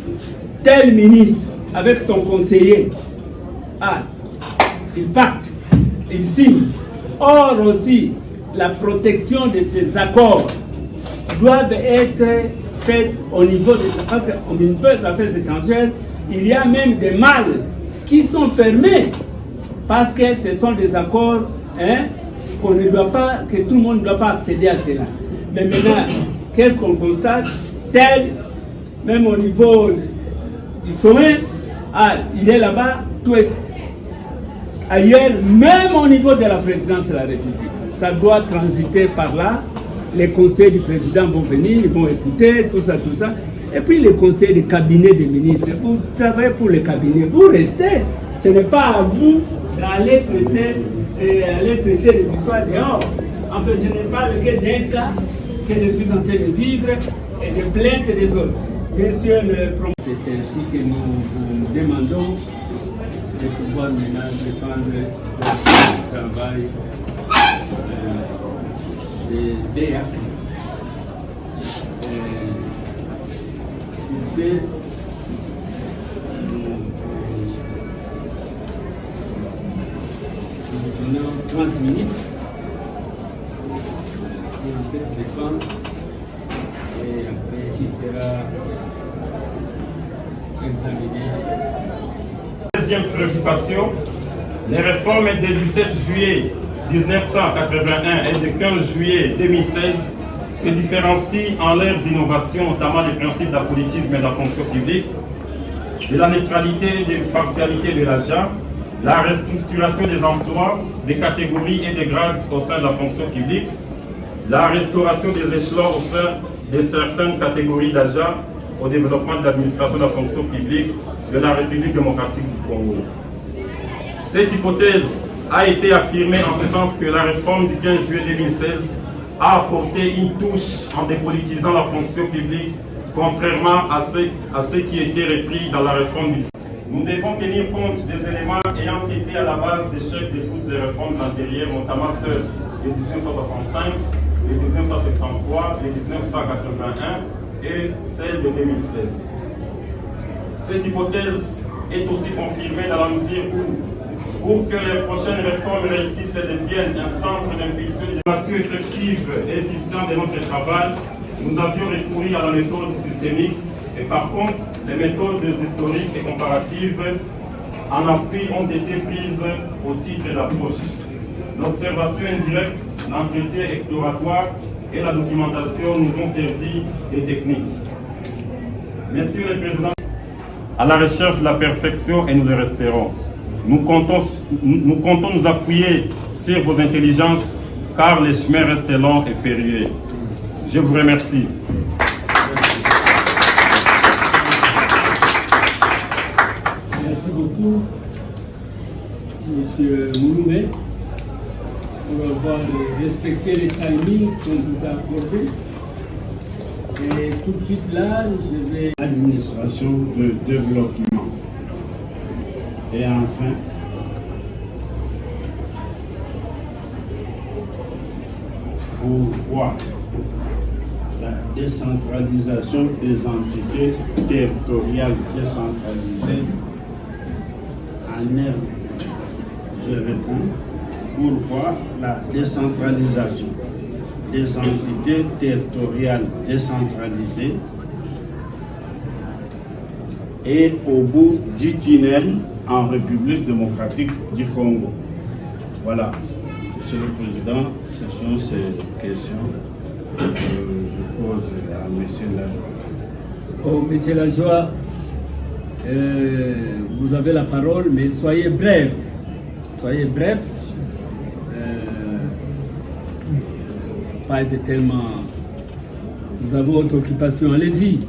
Tel ministre, avec son conseiller, ils partent, ils signent. Or aussi, la protection de ces accords doit être faite au niveau des affaires étrangères. Il y a même des malles qui sont fermées parce que ce sont des accords qu'on ne doit pas, que tout le monde ne doit pas accéder à cela. Mais maintenant, qu'est-ce qu'on constate? Même au niveau du sommet, il est là-bas, tout est ailleurs, même au niveau de la présidence de la République. Ça doit transiter par là. Les conseils du président vont venir, ils vont écouter, tout ça. Et puis les conseils du cabinet des ministres, vous travaillez pour le cabinet, vous restez. Ce n'est pas à vous d'aller traiter les histoires dehors. En fait, je ne parle que d'un cas que je suis en train de vivre et de plaintes des autres. Monsieur le promoteur, c'est ainsi que nous vous demandons de pouvoir maintenant défendre le travail des DEA. Si c'est nous donnons 30 minutes pour cette défense et après qui sera examiné. Deuxième préoccupation, les réformes du 17 juillet 1981 et du 15 juillet 2016 se différencient en leurs innovations, notamment les principes d'apolitisme et de la fonction publique, de la neutralité et de l'impartialité de l'agent, la restructuration des emplois, des catégories et des grades au sein de la fonction publique, la restauration des échelons au sein de certaines catégories d'agents au développement de l'administration de la fonction publique de la République démocratique du Congo. Cette hypothèse a été affirmée en ce sens que la réforme du 15 juillet 2016 a apporté une touche en dépolitisant la fonction publique, contrairement à ce qui était repris dans la réforme du 17. Nous devons tenir compte des éléments ayant été à la base des chefs de toutes les réformes antérieures, notamment celles de 1965, de 1973, de 1981 et celle de 2016. Cette hypothèse est aussi confirmée dans la mesure où, pour que les prochaines réformes réussissent et deviennent un centre d'impulsion de l'action effective et efficiente de notre travail, nous avions recouru à la méthode systémique et par contre, les méthodes historiques et comparatives en appui ont été prises au titre d'approche. L'observation indirecte, l'entretien exploratoire et la documentation nous ont servi des techniques. Messieurs les présidents, à la recherche de la perfection et nous le resterons. Nous comptons nous appuyer sur vos intelligences car les chemins restent longs et périlleux. Je vous remercie. Merci beaucoup, M. Mouloumé, pour avoir respecté les timings qu'on vous a accordés. Et tout de suite là, je vais... Administration de développement. Et enfin, pourquoi la décentralisation des entités territoriales décentralisées en est, je réponds, pourquoi la décentralisation des entités territoriales décentralisées est au bout du tunnel en République démocratique du Congo. Voilà, Monsieur le Président, ce sont ces questions que je pose à M. Lajoie. Oh, Monsieur Lajoie, vous avez la parole, mais soyez bref. Soyez bref. Pas être tellement... Nous avons votre occupation, allez-y.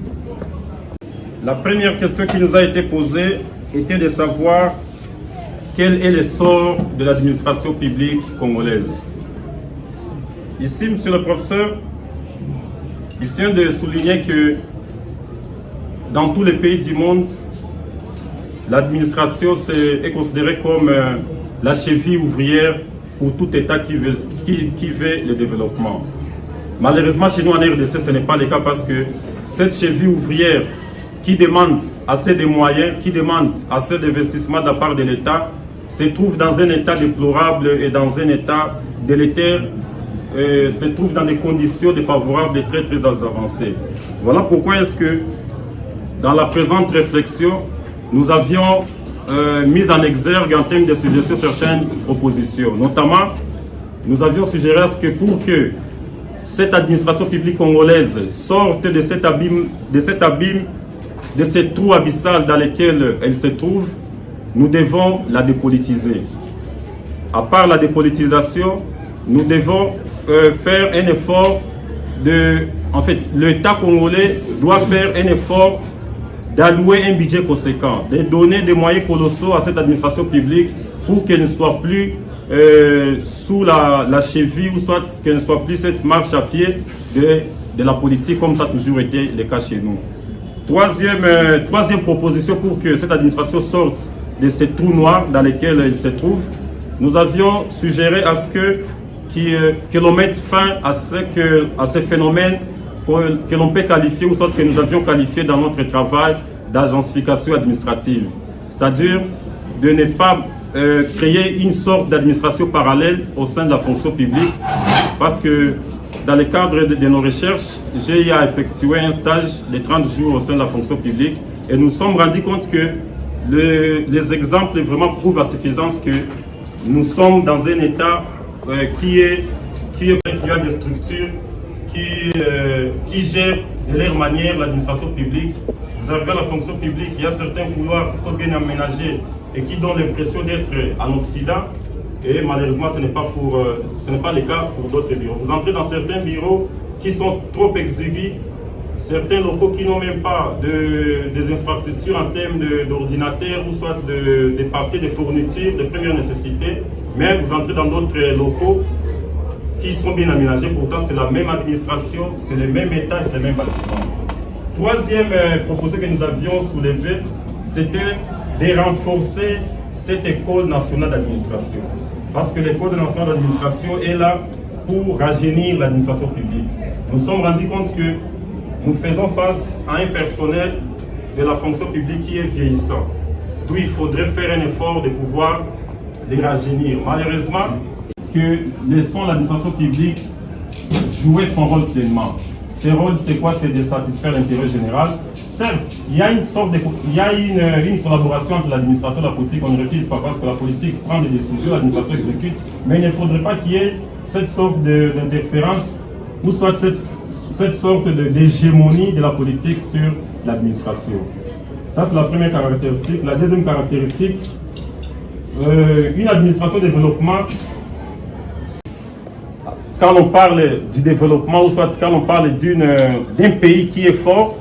La première question qui nous a été posée était de savoir quel est le sort de l'administration publique congolaise. Ici, monsieur le professeur, il vient de souligner que dans tous les pays du monde, l'administration est considérée comme la cheville ouvrière pour tout État qui veut le développement. Malheureusement, chez nous en RDC, ce n'est pas le cas parce que cette cheville ouvrière qui demande assez de moyens, qui demande assez d'investissements de la part de l'État, se trouve dans un état déplorable et dans un état délétère, se trouve dans des conditions défavorables et très très avancées. Voilà pourquoi est-ce que dans la présente réflexion, nous avions mis en exergue en termes de suggestions certaines propositions. Notamment, nous avions suggéré à ce que pour que cette administration publique congolaise sorte de cet abîme, de ce trou abyssal dans lequel elle se trouve, nous devons la dépolitiser. À part la dépolitisation, nous devons faire un effort en fait, l'État congolais doit faire un effort d'allouer un budget conséquent, de donner des moyens colossaux à cette administration publique pour qu'elle ne soit plus sous la cheville ou soit qu'elle ne soit plus cette marche à pied de la politique comme ça a toujours été le cas chez nous. Troisième proposition pour que cette administration sorte de ces trous noirs dans lesquels elle se trouve, nous avions suggéré à ce que l'on mette fin à ces phénomènes que l'on peut qualifier ou soit que nous avions qualifié dans notre travail d'agencification administrative. C'est-à-dire de ne pas créer une sorte d'administration parallèle au sein de la fonction publique parce que dans le cadre de nos recherches, j'ai effectué un stage de 30 jours au sein de la fonction publique et nous nous sommes rendus compte que les exemples vraiment prouvent à suffisance que nous sommes dans un état qui a des structures qui gèrent de leur manière l'administration publique. Vous arrivez à la fonction publique, il y a certains couloirs qui sont bien aménagés et qui donnent l'impression d'être en Occident. Et malheureusement, ce n'est pas le cas pour d'autres bureaux. Vous entrez dans certains bureaux qui sont trop exigus, certains locaux qui n'ont même pas des infrastructures en termes d'ordinateurs ou soit de papiers, de fournitures de première nécessité. Mais vous entrez dans d'autres locaux qui sont bien aménagés. Pourtant, c'est la même administration, c'est le même État et c'est le même bâtiment. Troisième proposition que nous avions soulevée, c'était de renforcer cette école nationale d'administration. Parce que l'école nationale d'administration est là pour rajeunir l'administration publique. Nous nous sommes rendus compte que nous faisons face à un personnel de la fonction publique qui est vieillissant. D'où il faudrait faire un effort de pouvoir les rajeunir. Malheureusement, que laissons l'administration publique jouer son rôle pleinement. Ce rôle, c'est quoi? C'est de satisfaire l'intérêt général. Certes, il y a une collaboration entre l'administration et la politique. On ne refuse pas parce que la politique prend des décisions, l'administration exécute. Mais il ne faudrait pas qu'il y ait cette sorte d'interférence ou soit cette sorte d'hégémonie de la politique sur l'administration. Ça, c'est la première caractéristique. La deuxième caractéristique, une administration de développement, quand on parle du développement ou soit quand on parle d'un pays qui est fort,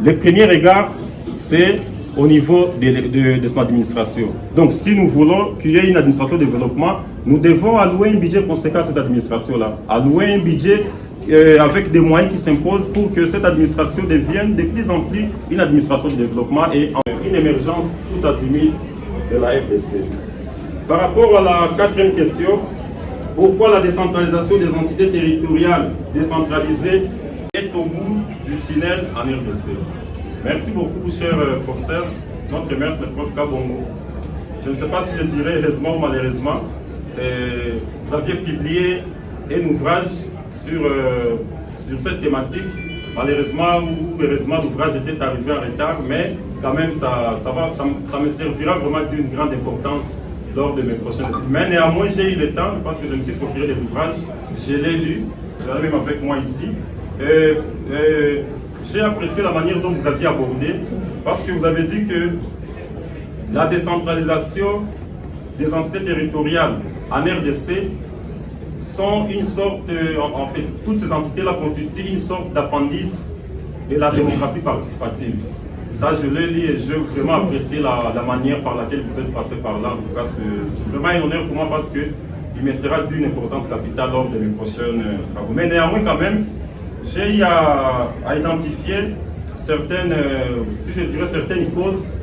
le premier regard, c'est au niveau de son administration. Donc, si nous voulons qu'il y ait une administration de développement, nous devons allouer un budget conséquent à cette administration-là. Allouer un budget avec des moyens qui s'imposent pour que cette administration devienne de plus en plus une administration de développement et une émergence tout azimut de la RDC. Par rapport à la quatrième question, pourquoi la décentralisation des entités territoriales décentralisées est au bout du tunnel en RDC. Merci beaucoup, cher professeur, notre maître, le prof Kabongo. Je ne sais pas si je dirais heureusement ou malheureusement, vous aviez publié un ouvrage sur cette thématique. Malheureusement ou heureusement, l'ouvrage était arrivé en retard, mais quand même, ça me servira vraiment d'une grande importance lors de mes prochaines études. Mais néanmoins, j'ai eu le temps, parce que je me suis procuré de l'ouvrage, je l'ai lu, j'en ai même avec moi ici. J'ai apprécié la manière dont vous aviez abordé, parce que vous avez dit que la décentralisation des entités territoriales en RDC sont une sorte, en fait, toutes ces entités-là constituent une sorte d'appendice de la démocratie participative. Ça, je l'ai lu et j'ai vraiment apprécié la manière par laquelle vous êtes passé par là. En tout cas, c'est vraiment un honneur pour moi parce qu'il me sera d'une importance capitale lors de mes prochaines travaux. Mais néanmoins, quand même, j'ai eu à identifier certaines, si je dirais, certaines causes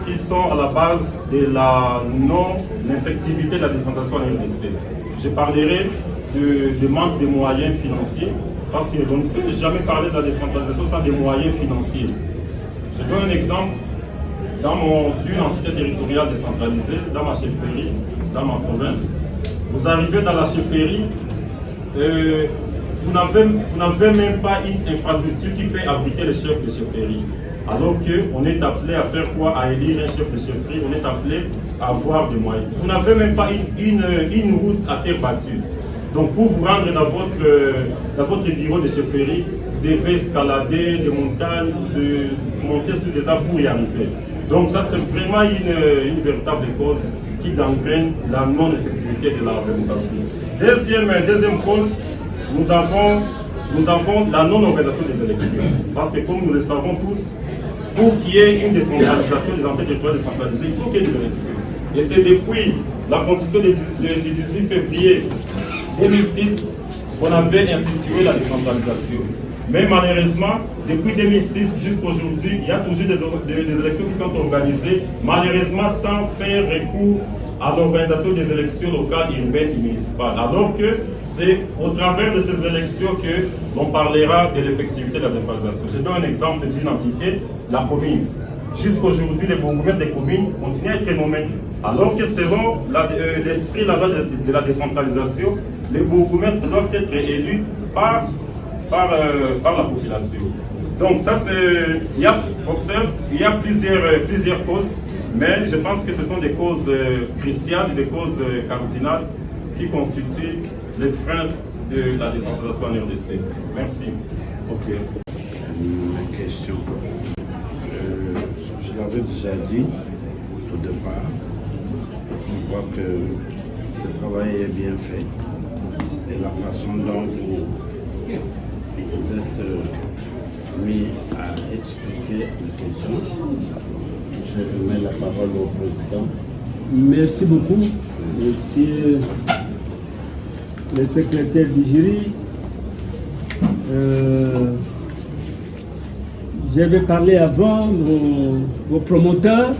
qui sont à la base de la non-effectivité de la décentralisation en RDC. Je parlerai de manque de moyens financiers, parce qu'on ne peut jamais parler de la décentralisation sans des moyens financiers. Je donne un exemple. Dans une entité territoriale décentralisée, dans ma chefferie, dans ma province, vous arrivez dans la chefferie, vous n'avez même pas une infrastructure qui peut abriter les chefs de chefferie. Alors qu'on est appelé à faire quoi? À élire un chef de chefferie, on est appelé à avoir des moyens. Vous n'avez même pas une route à terre battue. Donc pour vous rendre dans votre bureau de chefferie, vous devez escalader des montagnes, monter sur des arbres pour y arriver. Donc ça c'est vraiment une véritable cause qui gangrène la non-effectivité de la démocratie. Deuxième cause, nous avons la non-organisation des élections. Parce que comme nous le savons tous, pour qu'il y ait une décentralisation des entités territoriales décentralisées, il faut qu'il y ait des élections. Et c'est depuis la constitution du 18 février 2006 qu'on avait institué la décentralisation. Mais malheureusement, depuis 2006 jusqu'à aujourd'hui, il y a toujours des élections qui sont organisées, malheureusement sans faire recours à l'organisation des élections locales, urbaines et municipales. Alors que c'est au travers de ces élections que l'on parlera de l'effectivité de la décentralisation. Je donne un exemple d'une entité, la commune. Jusqu'aujourd'hui, les bourgmestres des communes continuent à être nommés. Alors que selon l'esprit de la décentralisation, les bourgmestres doivent être élus par la population. Donc ça c'est, il y a plusieurs causes, mais je pense que ce sont des causes cruciales, des causes cardinales qui constituent les freins de la décentralisation en RDC. Merci. Ok. Une question. Je l'avais déjà dit au départ. Je crois que le travail est bien fait et la façon dont vous êtes mis à expliquer les questions. Je remets la parole au président. Merci beaucoup, monsieur le secrétaire du jury. J'avais parlé avant vos promoteurs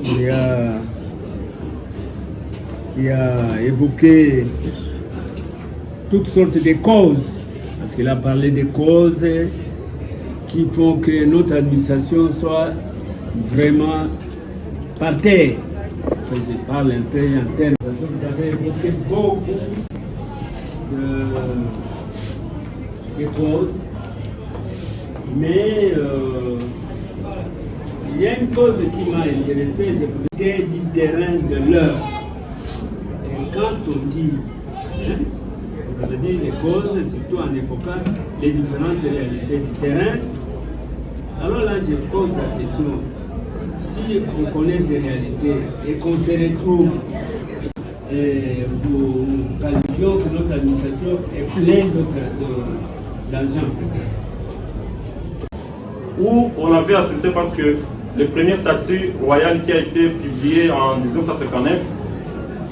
qui a évoqué toutes sortes de causes, parce qu'il a parlé des causes qui font que notre administration soit vraiment par terre. Je parle un peu en termes. Vous avez évoqué beaucoup de causes, mais il y a une cause qui m'a intéressé, c'est du terrain de l'heure. Et quand on dit, vous avez dit les causes, surtout en évoquant les différentes réalités du terrain, alors là je pose la question, si on connaît ces réalités et qu'on se retrouve, et vous qualifions que notre administration est pleine d'argent. Où on avait assisté parce que le premier statut royal qui a été publié en 1959,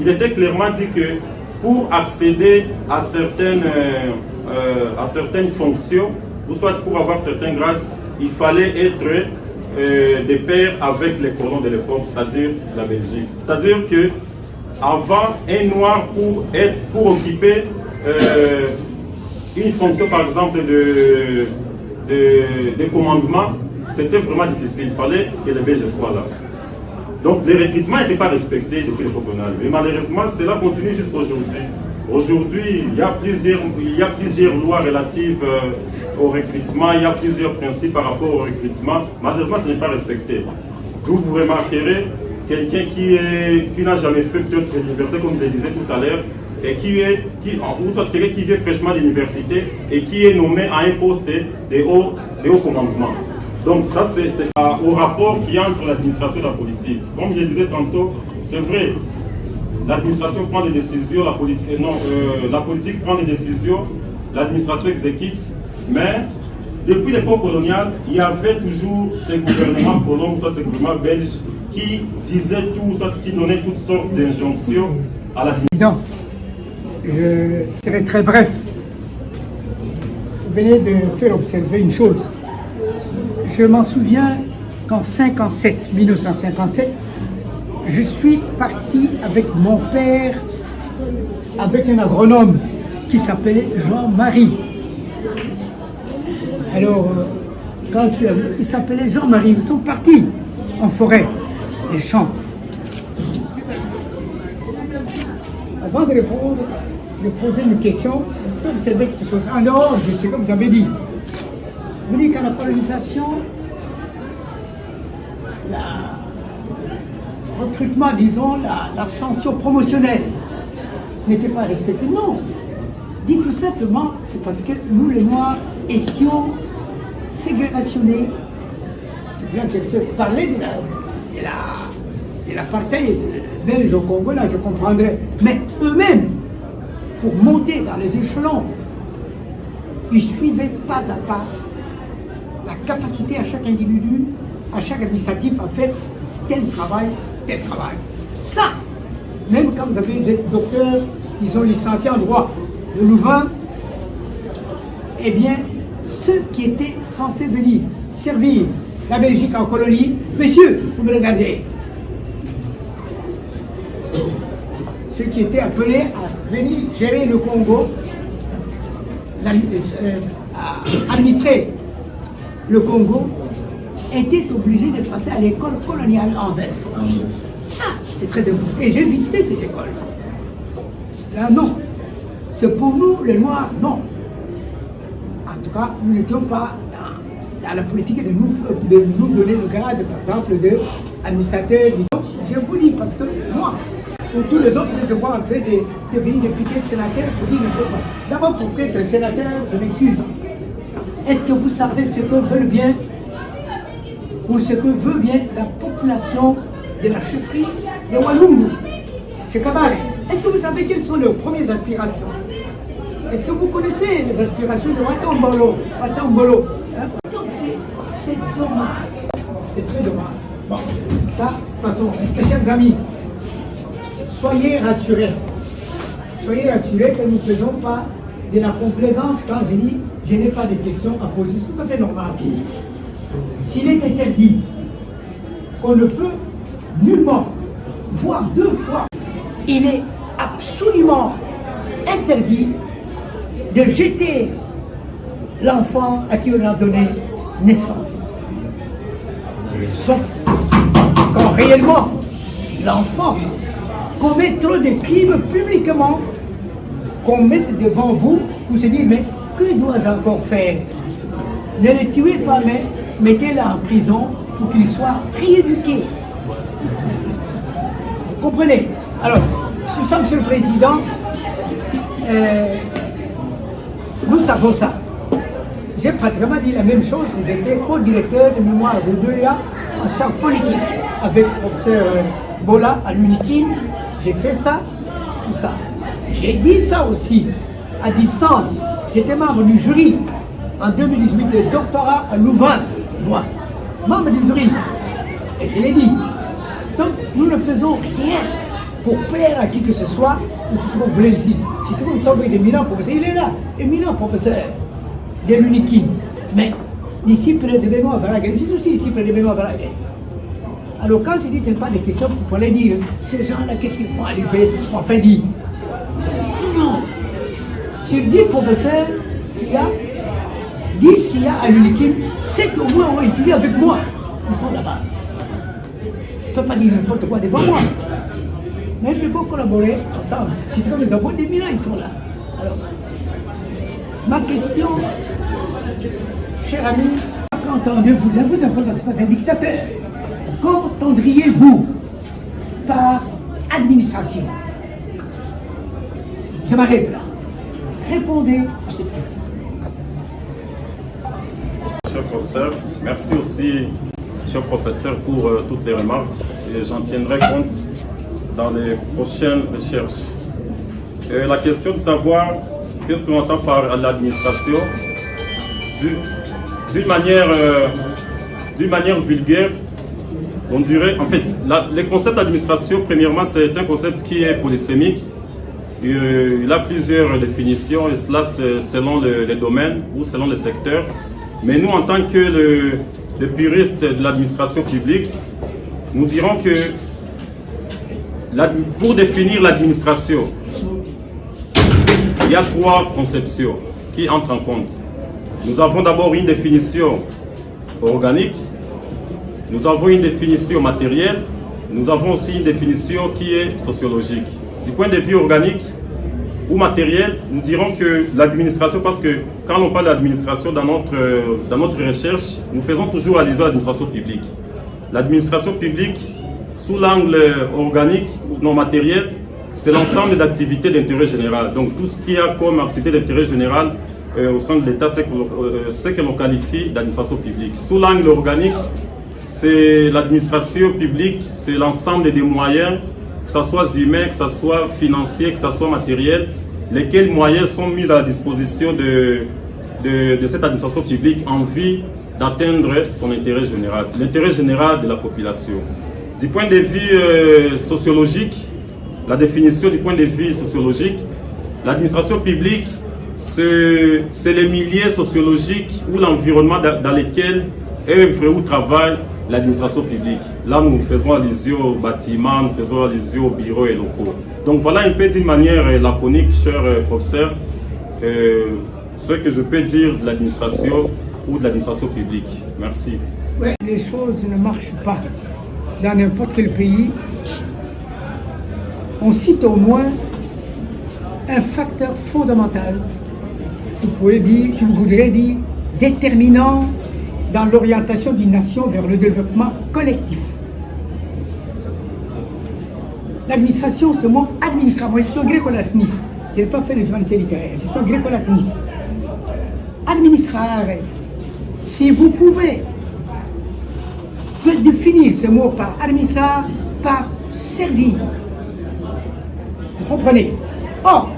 il était clairement dit que pour accéder à certaines fonctions, ou soit pour avoir certains grades, il fallait être des pairs avec les colons de l'époque, c'est-à-dire la Belgique. C'est-à-dire que avant un noir pour occuper une fonction, par exemple, de commandement, c'était vraiment difficile. Il fallait que les Belges soient là. Donc les recrutements n'étaient pas respectés depuis l'époque coloniale. Mais malheureusement, cela continue jusqu'à aujourd'hui. Aujourd'hui, il y a plusieurs lois relatives au recrutement, il y a plusieurs principes par rapport au recrutement. Malheureusement, ce n'est pas respecté. D'où vous remarquerez quelqu'un qui n'a jamais fait d'autres universités, comme je le disais tout à l'heure, et ou soit quelqu'un qui vient fraîchement de l'université et qui est nommé à un poste de haut commandement. Donc ça, c'est au rapport qu'il y a entre l'administration et la politique. Comme je le disais tantôt, c'est vrai, l'administration prend des décisions, la politique prend des décisions, l'administration exécute, mais depuis l'époque coloniale, il y avait toujours ces gouvernements colons, soit ces gouvernements belges, qui disaient tout, soit qui donnaient toutes sortes d'injonctions à la Président, je serai très bref. Vous venez de faire observer une chose. Je m'en souviens qu'en 1957, je suis parti avec mon père, avec un agronome qui s'appelait Jean-Marie. Alors, quand je suis arrivé, il s'appelait Jean-Marie. Ils sont partis en forêt, les champs. Avant de répondre, de poser une question, il faut observer quelque chose. En dehors, c'est comme vous avez dit. Vous dites qu'à la colonisation, le recrutement, disons, l'ascension promotionnelle n'était pas respectée. Non. Dit tout simplement, c'est parce que nous, les Noirs, étions ségrégationnés. C'est bien que se parler de l'apartheid belge au Congo, là, je comprendrais. Mais eux-mêmes, pour monter dans les échelons, ils suivaient pas à pas la capacité à chaque individu, à chaque administratif à faire tel travail. Ça, même quand vous avez des docteurs qui sont licenciés en droit de Louvain, eh bien, ceux qui étaient censés venir servir la Belgique en colonie, messieurs, vous me regardez, ceux qui étaient appelés à venir gérer le Congo, à administrer le Congo, étaient obligés de passer à l'école coloniale Anvers. Ça, c'est très important. Et j'ai visité cette école. Là, non. C'est pour nous, les Noirs, non. En tout cas, nous n'étions pas dans la politique de nous donner le grade, par exemple, d'administrateur. Je vous dis, parce que moi, pour tous les autres, je vois en train de devenir député, sénateur, pour dire n'importe quoi. D'abord, pour être sénateur, je m'excuse. Est-ce que vous savez ce que veut bien, ou ce que veut bien la population de la chefferie de Walungu, c'est Kabare? Est-ce que vous savez quelles sont leurs premières aspirations? Est-ce que vous connaissez les aspirations de Watambolo? Hein? Donc c'est dommage. C'est très dommage. Bon, ça, passons. Mes chers amis, soyez rassurés. Soyez rassurés que nous ne faisons pas de la complaisance quand je dis je n'ai pas de questions à poser. C'est tout à fait normal. S'il est interdit qu'on ne peut nullement, voire 2 fois, il est absolument interdit de jeter l'enfant à qui on a donné naissance. Sauf quand réellement l'enfant commet trop de crimes publiquement, qu'on mette devant vous, vous se dites, mais que dois-je encore faire? Ne le tuez pas, mais mettez-le en prison pour qu'il soit rééduqué. Vous comprenez? Alors, tout ça, Monsieur le Président, nous savons ça. J'ai pratiquement dit la même chose. J'étais co-directeur de mémoire de l'EA en sciences politiques avec le professeur Bola à l'UNIKIN. J'ai fait ça, tout ça. J'ai dit ça aussi à distance. J'étais membre du jury en 2018 de doctorat à Louvain, moi, membre du jury. Et je l'ai dit. Donc, nous ne faisons rien pour plaire à qui que ce soit, ou tout ce que vous voulez ici. Si tout le monde semble être éminent professeur, il est là, éminent professeur de l'UNIKIN. Mais disciple de Benoît Verhaegen, je suis aussi disciple de Benoît Verhaegen. Alors quand je dis que ce n'est pas des questions, vous pourrez dire, ces gens-là, qu'est-ce qu'ils font à l'UP? Enfin dit. Non. Sur 10 professeurs, il y a 10 qu'il y a à l'UNIKIN, 7 au moins ont étudié avec moi. Ils sont là-bas. Je ne peux pas dire n'importe quoi devant moi. Mais il faut collaborer ensemble. Si tu veux, nous avons des milans, ils sont là. Alors, ma question, cher ami, qu'entendez-vous? Je vous appelle parce que c'est un dictateur. Qu'entendriez-vous par administration? Je m'arrête là. Répondez à cette question. Cher professeur, merci aussi, cher professeur, pour toutes les remarques. Et j'en tiendrai compte dans les prochaines recherches. La question de savoir qu'est-ce qu'on entend par l'administration, d'une manière vulgaire, on dirait, en fait, le concept d'administration, premièrement, c'est un concept qui est polysémique. Il a plusieurs définitions, et cela selon les domaines ou selon les secteurs. Mais nous, en tant que le puriste de l'administration publique, nous dirons que pour définir l'administration, il y a 3 conceptions qui entrent en compte. Nous avons d'abord une définition organique, nous avons une définition matérielle, nous avons aussi une définition qui est sociologique. Du point de vue organique ou matériel, nous dirons que l'administration, parce que quand on parle d'administration dans notre recherche, nous faisons toujours allusion à l'administration publique. L'administration publique, sous l'angle organique ou non matériel, c'est l'ensemble d'activités d'intérêt général. Donc tout ce qu'il y a comme activité d'intérêt général au sein de l'État, c'est que l'on qualifie d'administration publique. Sous l'angle organique, c'est l'administration publique, c'est l'ensemble des moyens, que ce soit humain, que ce soit financier, que ce soit matériel, lesquels moyens sont mis à la disposition de cette administration publique en vue d'atteindre son intérêt général, l'intérêt général de la population. Du point de vue sociologique, la définition du point de vue sociologique, l'administration publique, c'est les milieux sociologiques ou l'environnement dans lequel œuvre ou travaille l'administration publique. Là, nous faisons allusion aux bâtiments, nous faisons allusion aux bureaux et locaux. Donc voilà un peu d'une manière laconique, cher professeur, ce que je peux dire de l'administration ou de l'administration publique. Merci. Oui, les choses ne marchent pas dans n'importe quel pays. On cite au moins un facteur fondamental, vous pouvez dire, si vous voudrez dire, déterminant dans l'orientation d'une nation vers le développement collectif. L'administration, c'est le mot administration. Moi, je suis gréco-latiniste. Je n'ai pas fait les humanités littéraires. Je suis gréco-latiniste. Administrare, si vous pouvez définir ce mot par administrar, par servir. Vous comprenez? Or,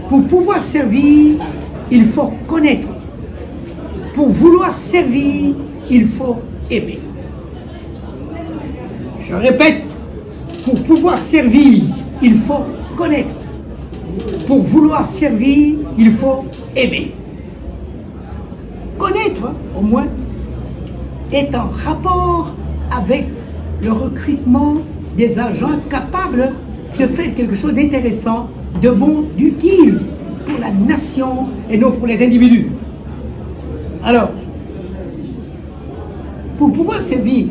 pour pouvoir servir, il faut connaître. Pour vouloir servir, il faut aimer. Je répète, pour pouvoir servir, il faut connaître. Pour vouloir servir, il faut aimer. Connaître, au moins, est en rapport avec le recrutement des agents capables de faire quelque chose d'intéressant, de bon, d'utile pour la nation et non pour les individus. Alors, pour pouvoir servir,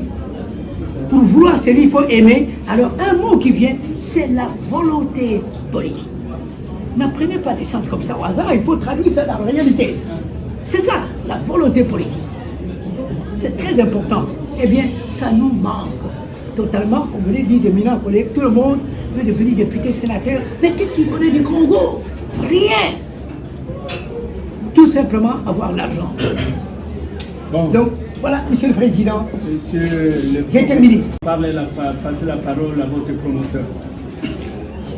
pour vouloir servir, il faut aimer. Alors, un mot qui vient, c'est la volonté politique. N'apprenez pas des sens comme ça au hasard, il faut traduire ça dans la réalité. C'est ça, la volonté politique. C'est très important. Eh bien, ça nous manque totalement. On venait dire de Milan, tout le monde veut devenir député, sénateur. Mais qu'est-ce qu'il connaît du Congo? Rien. Tout simplement avoir l'argent. Bon. Donc, voilà, Monsieur le Président. Monsieur J'ai terminé. Passez la parole à votre promoteur.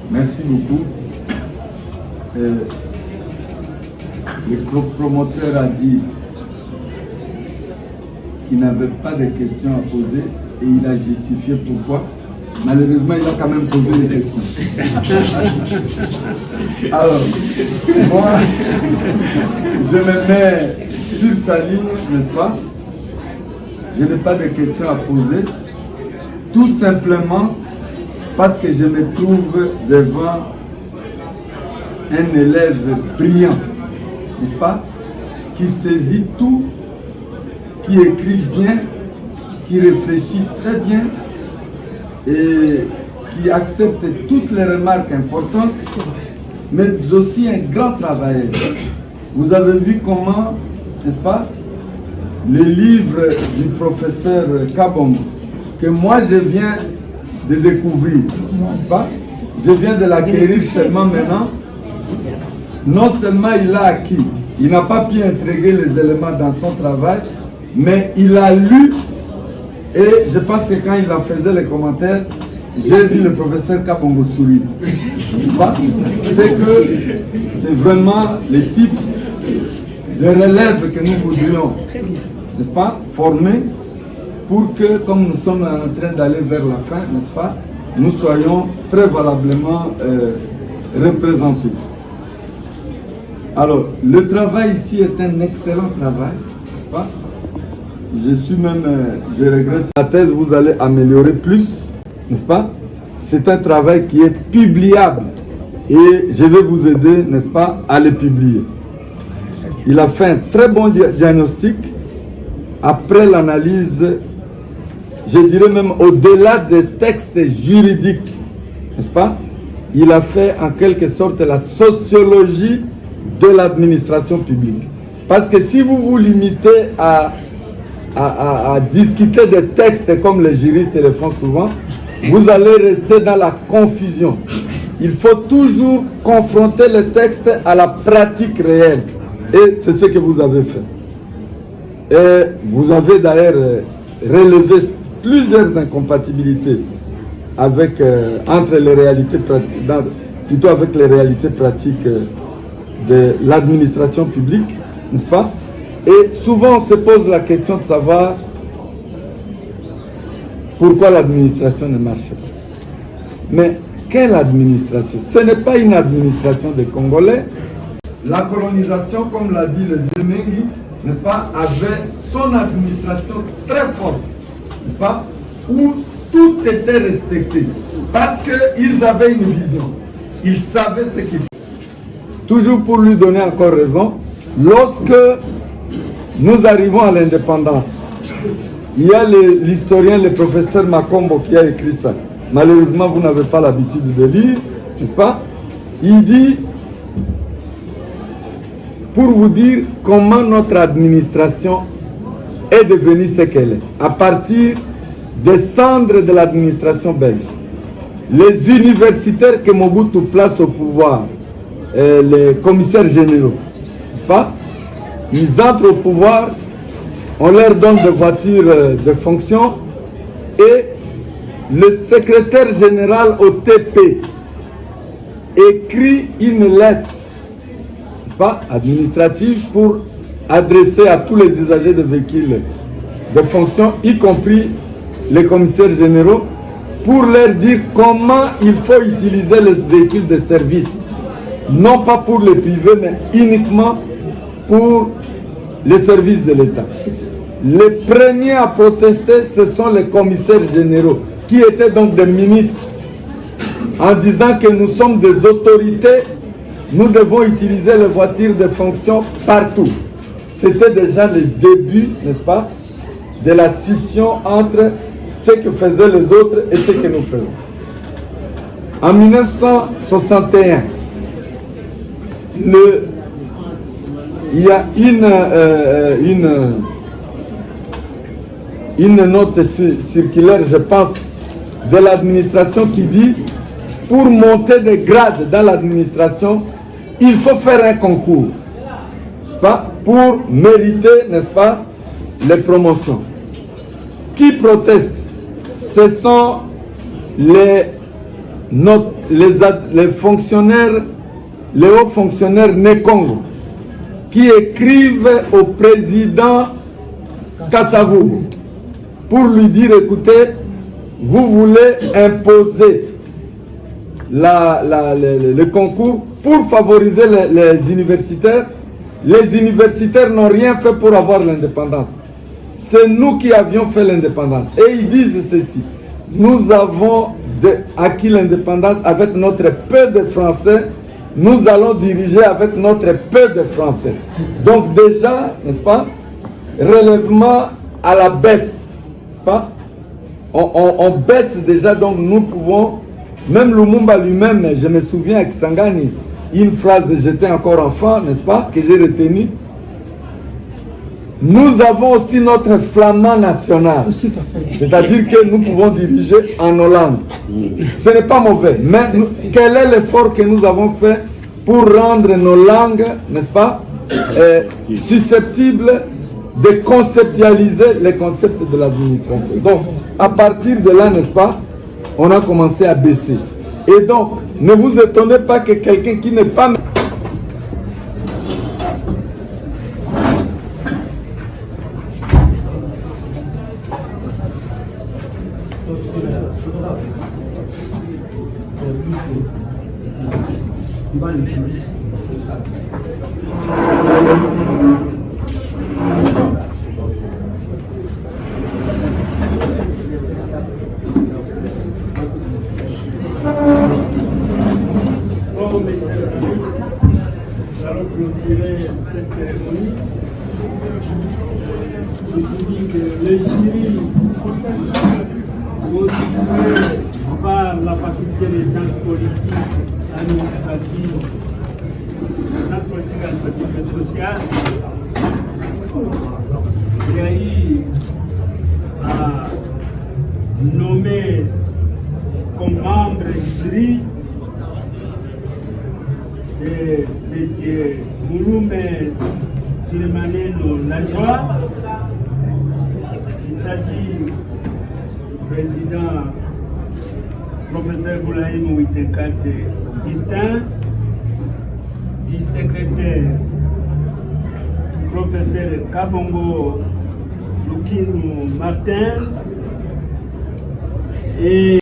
Merci beaucoup. Le promoteur a dit qu'il n'avait pas de questions à poser et il a justifié pourquoi. Malheureusement, il a quand même posé des questions. Alors, moi, je me mets sur sa ligne, n'est-ce pas? je n'ai pas de questions à poser, tout simplement parce que je me trouve devant un élève brillant, n'est-ce pas, qui saisit tout, qui écrit bien, qui réfléchit très bien et qui accepte toutes les remarques importantes, mais aussi un grand travailleur. Vous avez vu comment, n'est-ce pas, les livres du professeur Kabongo, que moi je viens de découvrir, n'est-ce pas, je viens de l'acquérir seulement maintenant. Non seulement il a acquis, il n'a pas pu intégrer les éléments dans son travail, mais il a lu, et je pense que quand il en faisait les commentaires, j'ai vu le professeur Kabongo sourire. C'est que c'est vraiment le type de relève que nous voudrions, n'est-ce pas, former pour que, comme nous sommes en train d'aller vers la fin, n'est-ce pas, nous soyons très valablement représentés. Alors, le travail ici est un excellent travail, n'est-ce pas? Je suis même, je regrette, la thèse vous allez améliorer plus, n'est-ce pas? C'est un travail qui est publiable et je vais vous aider, n'est-ce pas, à le publier. Il a fait un très bon diagnostic après l'analyse, je dirais même au-delà des textes juridiques, n'est-ce pas? Il a fait en quelque sorte la sociologie de l'administration publique. Parce que si vous vous limitez à discuter des textes comme les juristes le font souvent, vous allez rester dans la confusion. Il faut toujours confronter le texte à la pratique réelle. Et c'est ce que vous avez fait. Et vous avez d'ailleurs relevé plusieurs incompatibilités avec, entre les réalités pratiques, plutôt avec les réalités pratiques de l'administration publique, n'est-ce pas? Et souvent on se pose la question de savoir pourquoi l'administration ne marche pas. Mais quelle administration? Ce n'est pas une administration des Congolais. La colonisation, comme l'a dit le vieux Mengi, n'est-ce pas, avait son administration très forte, n'est-ce pas, où tout était respecté. Parce qu'ils avaient une vision. Ils savaient ce qu'ils faisaient. Toujours pour lui donner encore raison, lorsque nous arrivons à l'indépendance, il y a l'historien, le professeur Makombo qui a écrit ça. Malheureusement, vous n'avez pas l'habitude de lire, n'est-ce pas? Il dit, pour vous dire comment notre administration est devenue ce qu'elle est, à partir des cendres de l'administration belge. Les universitaires que Mobutu place au pouvoir, les commissaires généraux, n'est-ce pas? Ils entrent au pouvoir, on leur donne des voitures de fonction et le secrétaire général au TP écrit une lettre, n'est-ce pas, administrative pour adresser à tous les usagers de véhicules de fonction, y compris les commissaires généraux, pour leur dire comment il faut utiliser les véhicules de service. Non pas pour les privés, mais uniquement pour les services de l'État. Les premiers à protester, ce sont les commissaires généraux, qui étaient donc des ministres, en disant que nous sommes des autorités, nous devons utiliser les voitures de fonction partout. C'était déjà le début, n'est-ce pas, de la scission entre ce que faisaient les autres et ce que nous faisons. En 1961, il y a une note circulaire, je pense, de l'administration qui dit pour monter des grades dans l'administration, il faut faire un concours, n'est-ce pas, pour mériter, n'est-ce pas, les promotions. Qui proteste? Ce sont les fonctionnaires, les hauts fonctionnaires Nekongo, qui écrivent au président Kasavubu pour lui dire, écoutez, vous voulez imposer le concours pour favoriser les universitaires. Les universitaires n'ont rien fait pour avoir l'indépendance. c'est nous qui avions fait l'indépendance. Et ils disent ceci, nous avons acquis l'indépendance avec notre peu de français, nous allons diriger avec notre peu de français. Donc déjà, n'est-ce pas, relèvement à la baisse, n'est-ce pas? On baisse déjà, donc nous pouvons, même Lumumba lui-même, je me souviens avec Sangani, une phrase, j'étais encore enfant, n'est-ce pas, que j'ai retenue. Nous avons aussi notre flamand national. C'est-à-dire que nous pouvons diriger en Hollande. Ce n'est pas mauvais. Mais quel est l'effort que nous avons fait pour rendre nos langues, n'est-ce pas, susceptibles de conceptualiser les concepts de l'administration. Donc, à partir de là, n'est-ce pas, on a commencé à baisser. Et donc, ne vous étonnez pas que quelqu'un qui n'est pas... Cette cérémonie, je vous dis que le jury constitué par la faculté des sciences politiques, administratives, et sociales, il y a eu à nommer comme membre du jury et M. Mouloumbe Chilemaneno Lajoie. Il s'agit du président professeur Boulaïm Ouitenkate Distin, du secrétaire professeur Kabongo Lukinu Martin et